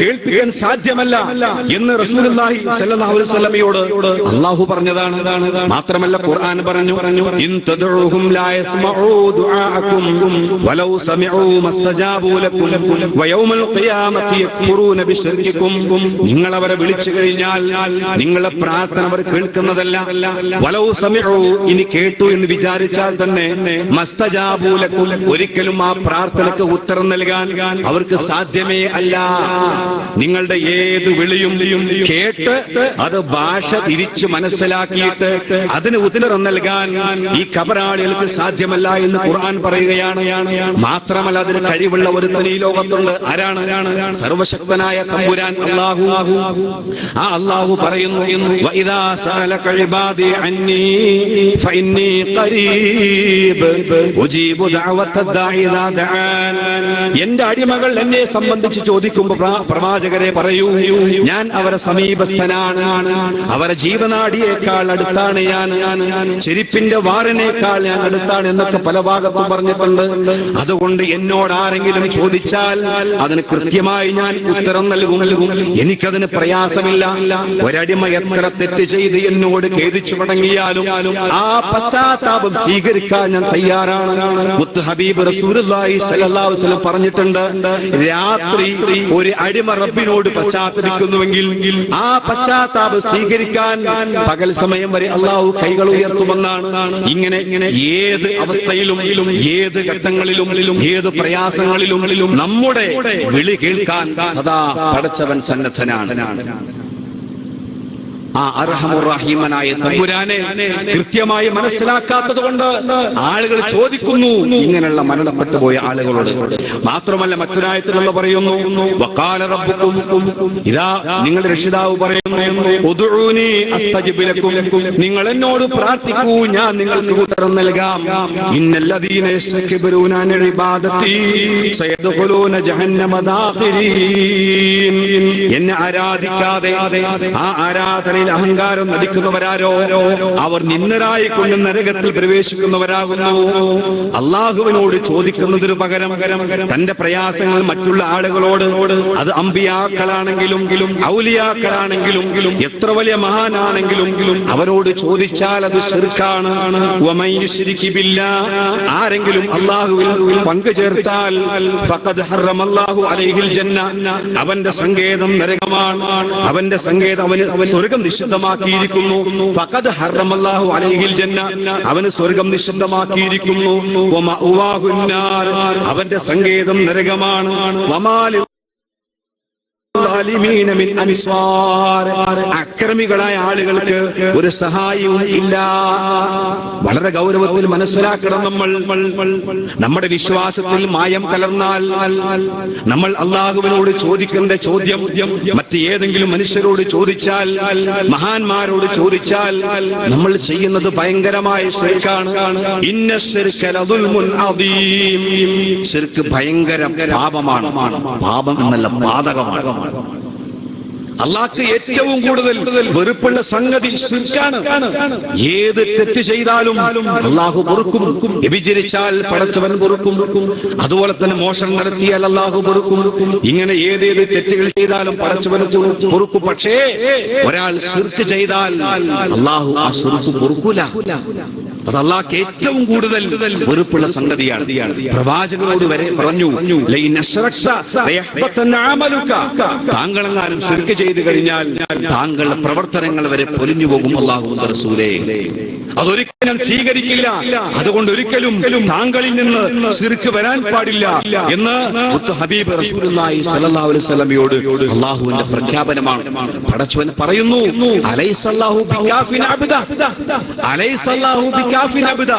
കേൾപ്പിക്കാൻ സാധ്യമല്ല എന്ന് റസൂലുള്ളാഹി സ്വല്ലല്ലാഹു അലൈഹി വസല്ലമയോട് അല്ലാഹു പറഞ്ഞതാണ്. മാത്രമല്ല ഖുർആൻ പറഞ്ഞു, لا يسمعوا دعاءكم ولو سمعوا ما استجابوا لكم ويوم القيامة يكفرون بشرككم. നിങ്ങൾ അവരെ വിളിച്ചു കഴിഞ്ഞാൽ നിങ്ങളെ പ്രാർത്ഥന അവർ കേൾക്കുന്നതല്ല. വലൗ സമിഉ, ഇനി കേട്ടു എന്ന് വിചാരിച്ചാൽ തന്നെ മസ്തജാബു ലക്കും, ഒരിക്കലും ആ പ്രാർത്ഥനയ്ക്ക് ഉത്തരം നൽകാൻ അവർക്ക് സാധ്യമേ അല്ല. നിങ്ങളുടെ ഏത് വിളിയും കേട്ട് അത് ഭാഷ തിരിച്ചു മനസ്സിലാക്കിയിട്ട് അതിന് ഉത്തരം നൽകാൻ ഈ ഖബറാളികൾക്ക് സാധ്യമല്ല എന്ന് ഖുർആൻ പറയുകയാണ്. മാത്രമല്ല അതിന് കഴിവുള്ള ഒരുത്തൻ ഈ ലോകത്തുണ്ട്. ആരാണ്? സർവശക്തനായ തമ്പുരാൻ അല്ലാഹു. ആ അല്ലാഹു പറയുന്നു, വഇദാ സഅലക ഇബാദി അന്നി ഫഇന്നി ഖരീബ് ഉജീബു ദഅവത്തദ് ദാഇ ഇദാ ദഅൻ. എന്റെ അടിമകൾ എന്നെ സംബന്ധിച്ച് ചോദിക്കുമ്പോൾ പ്രവാചകരെ പറയൂ, ഞാൻ അവരെ സമീപസ്ഥനാണ്, അവരെ ജീവനാടിയേക്കാൾ അടുത്താണ് ഞാൻ, ചെരിപ്പിന്റെ വാറിനേക്കാൾ നിങ്ങളെക്കാൾ ഞാൻ അടുത്താണ് എന്നൊക്കെ പല ഭാഗത്തും പറഞ്ഞിട്ടുണ്ട്. അതുകൊണ്ട് എന്നോട് ആരെങ്കിലും ചോദിച്ചാൽ അതിന് കൃത്യമായി ഞാൻ ഉത്തരം നൽകും. എനിക്കതിന് പ്രയാസമില്ല. ഒരടിമ എത്ര തെറ്റ് ചെയ്ത് എന്നോട് ഖേദിച്ചു മടങ്ങിയാലും ആ പശ്ചാത്താപം സ്വീകരിക്കാൻ ഞാൻ തയ്യാറാണ്. മുത്ത് ഹബീബ് റസൂലുള്ളാഹി സ്വല്ലല്ലാഹു അലൈഹി വസല്ലം പറഞ്ഞിട്ടുണ്ട്, രാത്രി ഒരു അടിമ റബ്ബിനോട് പശ്ചാത്തപിക്കുന്നുവെങ്കിൽ ആ പശ്ചാത്താപം സ്വീകരിക്കാൻ പകൽ സമയം വരെ അള്ളാഹു കൈകൾ ഉയർത്തുമെന്നാണ്. ഇങ്ങനെ ഏത് അവസ്ഥയിലും ഏത് ഘട്ടങ്ങളിലും ഏത് പ്രയാസങ്ങളിലും നമ്മുടെ വിളി കേൾക്കാൻ സദാ പടച്ചവൻ സന്നദ്ധനാണ്. ആ അർഹമുർ റഹീമനായ തമ്പുരാനെ കൃത്യമായി മനസ്സിലാക്കാത്തത് കൊണ്ട് ആളുകൾ ചോദിക്കുന്നു ഇങ്ങനെയുള്ള മരണപ്പെട്ടു പോയ ആളുകളോട്. മാത്രമല്ല മറ്റൊരായത്തിലുള്ള പറയുന്നു, വഖാല റബ്ബുക്കും, ഇതാ നിങ്ങളുടെ രക്ഷിതാവ് പറയുന്നു, ഉദ്ഉനി അസ്തജിബ് ലക്കും, നിങ്ങൾ എന്നോട് പ്രാർത്ഥിക്കൂ, ഞാൻ നിങ്ങൾക്ക് ഉത്തരം നൽകാം. ഇന്നല്ലദീന യസ്തക്ബിറൂന അൻ ഇബാദതി സയദ്ഖുലൂന ജഹന്നമ ദാഖിരീൻ. എന്നെ ആരാധിക്കാതെ ആ ആരാധനയിൽ അഹങ്കാരം നടിക്കുന്നവരാരോ അവർ നിന്ദരായി കൊണ്ട് നരകത്തിൽ പ്രവേശിക്കുന്നവരാകുന്നു. അള്ളാഹുവിനോട് ചോദിക്കുന്നതിനു പകരം തന്റെ പ്രയാസങ്ങൾ മറ്റുള്ള ആളുകളോട്, അത് അമ്പിയാക്കളാണെങ്കിലും ഔലിയാക്കളാണെങ്കിലും എത്ര വലിയ മഹാനാണെങ്കിലും അവരോട് ചോദിച്ചാൽ അത് ശിർക്കാണ്. വമൻ യുശ്രിക് ബില്ലാഹ്, ആരെങ്കിലും അള്ളാഹുവിൽ പങ്കു ചേർത്താൽ ഫഖദ് ഹറമല്ലാഹു അലൈഹിൽ ജന്ന, അവന്റെ സങ്കേതം നരകമാണ്. അവന്റെ സങ്കേതം അവന് സ്വർഗ്ഗം നിഷിദ്ധമാക്കിയിരിക്കുന്നു. ഫഖദ് ഹറമല്ലാഹു അലൈഹിൽ ജന്ന, അവന് സ്വർഗ്ഗം നിഷിദ്ധമാക്കിയിരിക്കുന്നു. വമഅവാഹുൻ നാർ, അവന്റെ സങ്കേതം നരകമാണ്. വമാലി അക്രമികളായ ആളുകൾക്ക് ഒരു സഹായവും ഇല്ല. വളരെ ഗൗരവത്തിൽ മനസ്സിലാക്കണം. നമ്മുടെ വിശ്വാസത്തിൽ മായം കലർന്നാൽ നമ്മൾ അള്ളാഹുവിനോട് ചോദിക്കേണ്ട ചോദ്യം മറ്റ് ഏതെങ്കിലും മനുഷ്യരോട് ചോദിച്ചാൽ, മഹാന്മാരോട് ചോദിച്ചാൽ നമ്മൾ ചെയ്യുന്നത് ഭയങ്കരമായ ശിർക്കാണ്. ഇന്ന ശിർക ലദുൽമുൻ അദീം, ശിർക്ക് ഭയങ്കര പാപമാണ്. പാപം എന്നല്ല, പാതകമാണ്. അള്ളാഹ്ക്ക് ഏറ്റവും കൂടുതൽ വെറുപ്പുള്ള സംഗതി ശിർക്കാണ്. ഏത് തെറ്റ് ചെയ്താലും അള്ളാഹു പൊറുക്കും. വ്യഭിചരിച്ചാൽ പടച്ചവൻ പൊറുക്കും. അതുപോലെ തന്നെ മോഷണം നടത്തിയാൽ അള്ളാഹു പൊറുക്കും. ഇങ്ങനെ ഏതേത് തെറ്റുകൾ ചെയ്താലും പടച്ചവൻ പൊറുക്കും. പക്ഷേ ഒരാൾ ശിർക്ക് ചെയ്താൽ അള്ളാഹു ആ ശിർക്ക് പൊറുക്കൂല. അത് അള്ളാഹ്ക്ക് ഏറ്റവും കൂടുതൽ വെറുപ്പുള്ള സംഗതിയാണ്. പ്രവാചകനോട് വരെ പറഞ്ഞു, താങ്കളെങ്ങാനും ശിർക്ക് ചെയ്തു കഴിഞ്ഞാൽ താങ്കളുടെ പ്രവർത്തനങ്ങൾ വരെ പൊലിഞ്ഞു പോകും അല്ലാഹുവിന്റെ റസൂലേ, അതൊരിക്കലും സ്വീകരിക്കില്ല. അതുകൊണ്ട് ഒരിക്കലും താങ്കളിൽ നിന്ന് ശിർക്ക് വരാൻ പാടില്ല എന്ന് ഹബീബ് റസൂലുള്ളാഹി സ്വല്ലല്ലാഹു അലൈഹി വസല്ലമയോട് അല്ലാഹുവിന്റെ പ്രഖ്യാപനമാണ്. പടച്ചവൻ പറയുന്നു, അലൈസല്ലാഹു ബികാഫിൻ അബ്ദ, അലൈസല്ലാഹു ബികാഫിൻ അബ്ദ,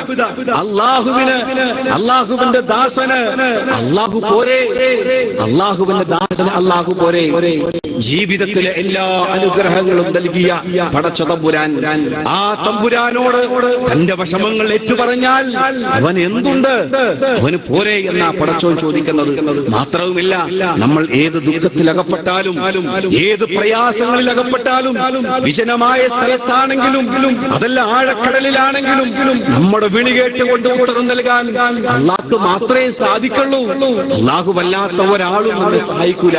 അല്ലാഹുവിന്റെ ദാസന് അല്ലാഹു പോരെ, അല്ലാഹുവിന്റെ ദാസന് അല്ലാഹു പോരെ. ജീവിതത്തിലെ എല്ലാ അനുഗ്രഹങ്ങളും നൽകിയ പടച്ച തമ്പുരാൻ, ആ തമ്പുരാനോട് തന്റെ വിഷമങ്ങൾ ഏറ്റുപറഞ്ഞാൽ അവൻ എന്തുണ്ട്, അവന് പോരെ എന്നാ പടച്ചോൻ ചോദിക്കുന്നത്. മാത്രവുമില്ല, നമ്മൾ ഏത് ദുഃഖത്തിൽ അകപ്പെട്ടാലും ഏത് പ്രയാസങ്ങളിൽ അകപ്പെട്ടാലും വിജനമായ സ്ഥലത്താണെങ്കിലും അതല്ല ആഴക്കടലിലാണെങ്കിലും നമ്മുടെ വിളി കേട്ടുകൊണ്ട് ഉത്തരം നൽകാൻ അള്ളാഹ്ക്ക് മാത്രമേ സാധിക്കുള്ളൂ. അള്ളാഹു വല്ലാത്ത ഒരാളും നമ്മളെ സഹായിക്കൂല.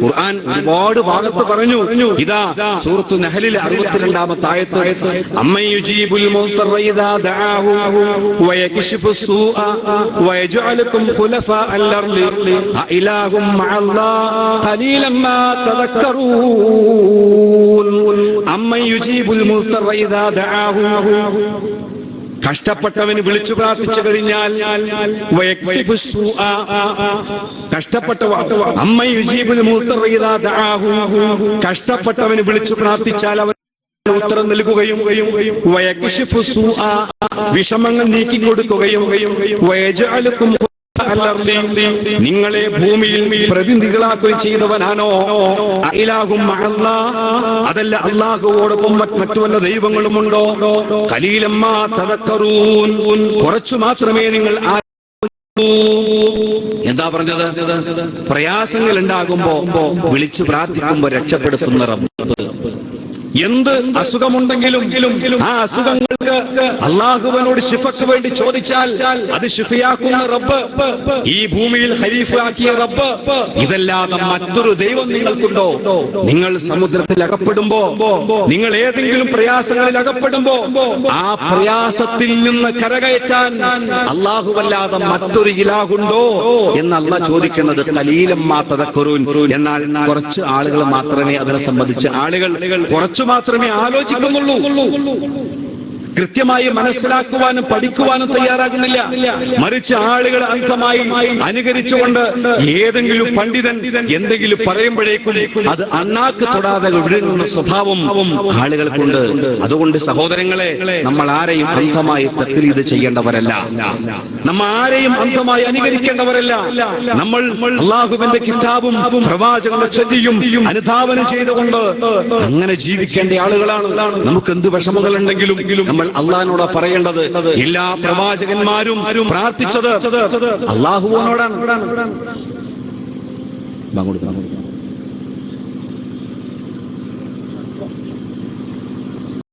ഖുർആൻ ഒരുപാട് ഭാഗത്ത് പറഞ്ഞു. ഇതാ സൂറത്തു നഹലിലെ 62-ാമത്തെ ആയത്ത്, അമ്മൻ യുജീബുൽ മുദ്റ ഇദാ ദഅാഹു വയക്ഷിഫു സ്സൂഅ വയജഅലുകും ഖുലഫാഅൽ അർളി അഇലാഹും മഅല്ലാഹ് ഖലീലൻ മാ തദക്കറൂൻ. അമ്മൻ യുജീബുൽ മുദ്റ ഇദാ ദഅാഹു, കഷ്ടപ്പെട്ടവന് വിളിച്ചു പ്രാർത്ഥിച്ചു കഴിഞ്ഞാൽ കഷ്ടപ്പെട്ടവന് വിളിച്ചു പ്രാർത്ഥിച്ചാൽ അവൻ ഉത്തരം നൽകുകയും വിഷമങ്ങൾ നീക്കിക്കൊടുക്കുകയും നിങ്ങളെ ഭൂമിയിൽ പ്രതിനിധികളാക്കുകയും ചെയ്തവനാണോ? അതല്ല അല്ലാഹുവോടൊപ്പം മറ്റു വല്ല ദൈവങ്ങളുമുണ്ടോ? ഖലീലമ്മാ തദക്കറൂൻ, കുറച്ചു മാത്രമേ നിങ്ങൾ. എന്താ പറഞ്ഞത്? പ്രയാസങ്ങൾ ഉണ്ടാകുമ്പോ വിളിച്ചു പ്രാർത്ഥിക്കുമ്പോ രക്ഷപ്പെടുത്തുന്ന റബ്ബ്, എന്ത് അസുഖമുണ്ടെങ്കിലും ആ അസുഖങ്ങൾക്ക് അള്ളാഹുവിനോട് ശിഫക്ക് വേണ്ടി ചോദിച്ചാൽ അത് ശിഫയാക്കുന്ന റബ്ബ്, ഈ ഭൂമിയിൽ ഖലീഫയാക്കിയ റബ്ബ്, ഇതല്ലാതെ മറ്റൊരു ദൈവം നിങ്ങൾക്കുണ്ടോ? നിങ്ങൾ സമുദ്രത്തിൽ അകപ്പെടുമ്പോ, നിങ്ങൾ ഏതെങ്കിലും പ്രയാസങ്ങളിൽ അകപ്പെടുമ്പോ, ആ പ്രയാസത്തിൽ നിന്ന് കരകയറ്റാൻ അല്ലാഹുവല്ലാതെ മറ്റൊരു ഇലാഹുണ്ടോ എന്ന് അല്ലാഹ് ചോദിക്കുന്നത്. ഖലീലൻ മാ തദക്കറൂൻ, എന്നാൽ കുറച്ച് ആളുകൾ മാത്രമേ അതിനെ സംബന്ധിച്ച് കുറച്ചു മാത്രമേ ആലോചിക്കുന്നുള്ളൂ. കൃത്യമായി മനസ്സിലാക്കുവാനും പഠിക്കുവാനും തയ്യാറാകുന്നില്ല. മറിച്ച് ആളുകൾ അന്ധമായി അനുകരിച്ചുകൊണ്ട് ഏതെങ്കിലും പണ്ഡിതൻ എന്തെങ്കിലും പറയുമ്പോഴേക്കും അത് അണ്ണാക്ക് തൊടാതെ വിഴുങ്ങുന്ന സ്വഭാവം ആളുകൾക്കുണ്ട്. അതുകൊണ്ട് സഹോദരങ്ങളെ, നമ്മൾ ആരെയും അന്ധമായി തഖ്ലീദ് ചെയ്യേണ്ടവരല്ല, നമ്മൾ ആരെയും അന്ധമായി അനുകരിക്കേണ്ടവരല്ല. നമ്മൾ അള്ളാഹുവിന്റെ കിതാബും പ്രവാചകന്റെ ചര്യയും അനുധാവനം ചെയ്തുകൊണ്ട് അങ്ങനെ ജീവിക്കേണ്ട ആളുകളാണ്. നമുക്ക് എന്ത് വിഷമങ്ങൾ ഉണ്ടെങ്കിലും നമ്മൾ അള്ളാഹിനോട് പറയേണ്ടത്. എല്ലാ പ്രവാചകന്മാരും പ്രാർത്ഥിച്ചത് അള്ളാഹുവിനോടാണ്.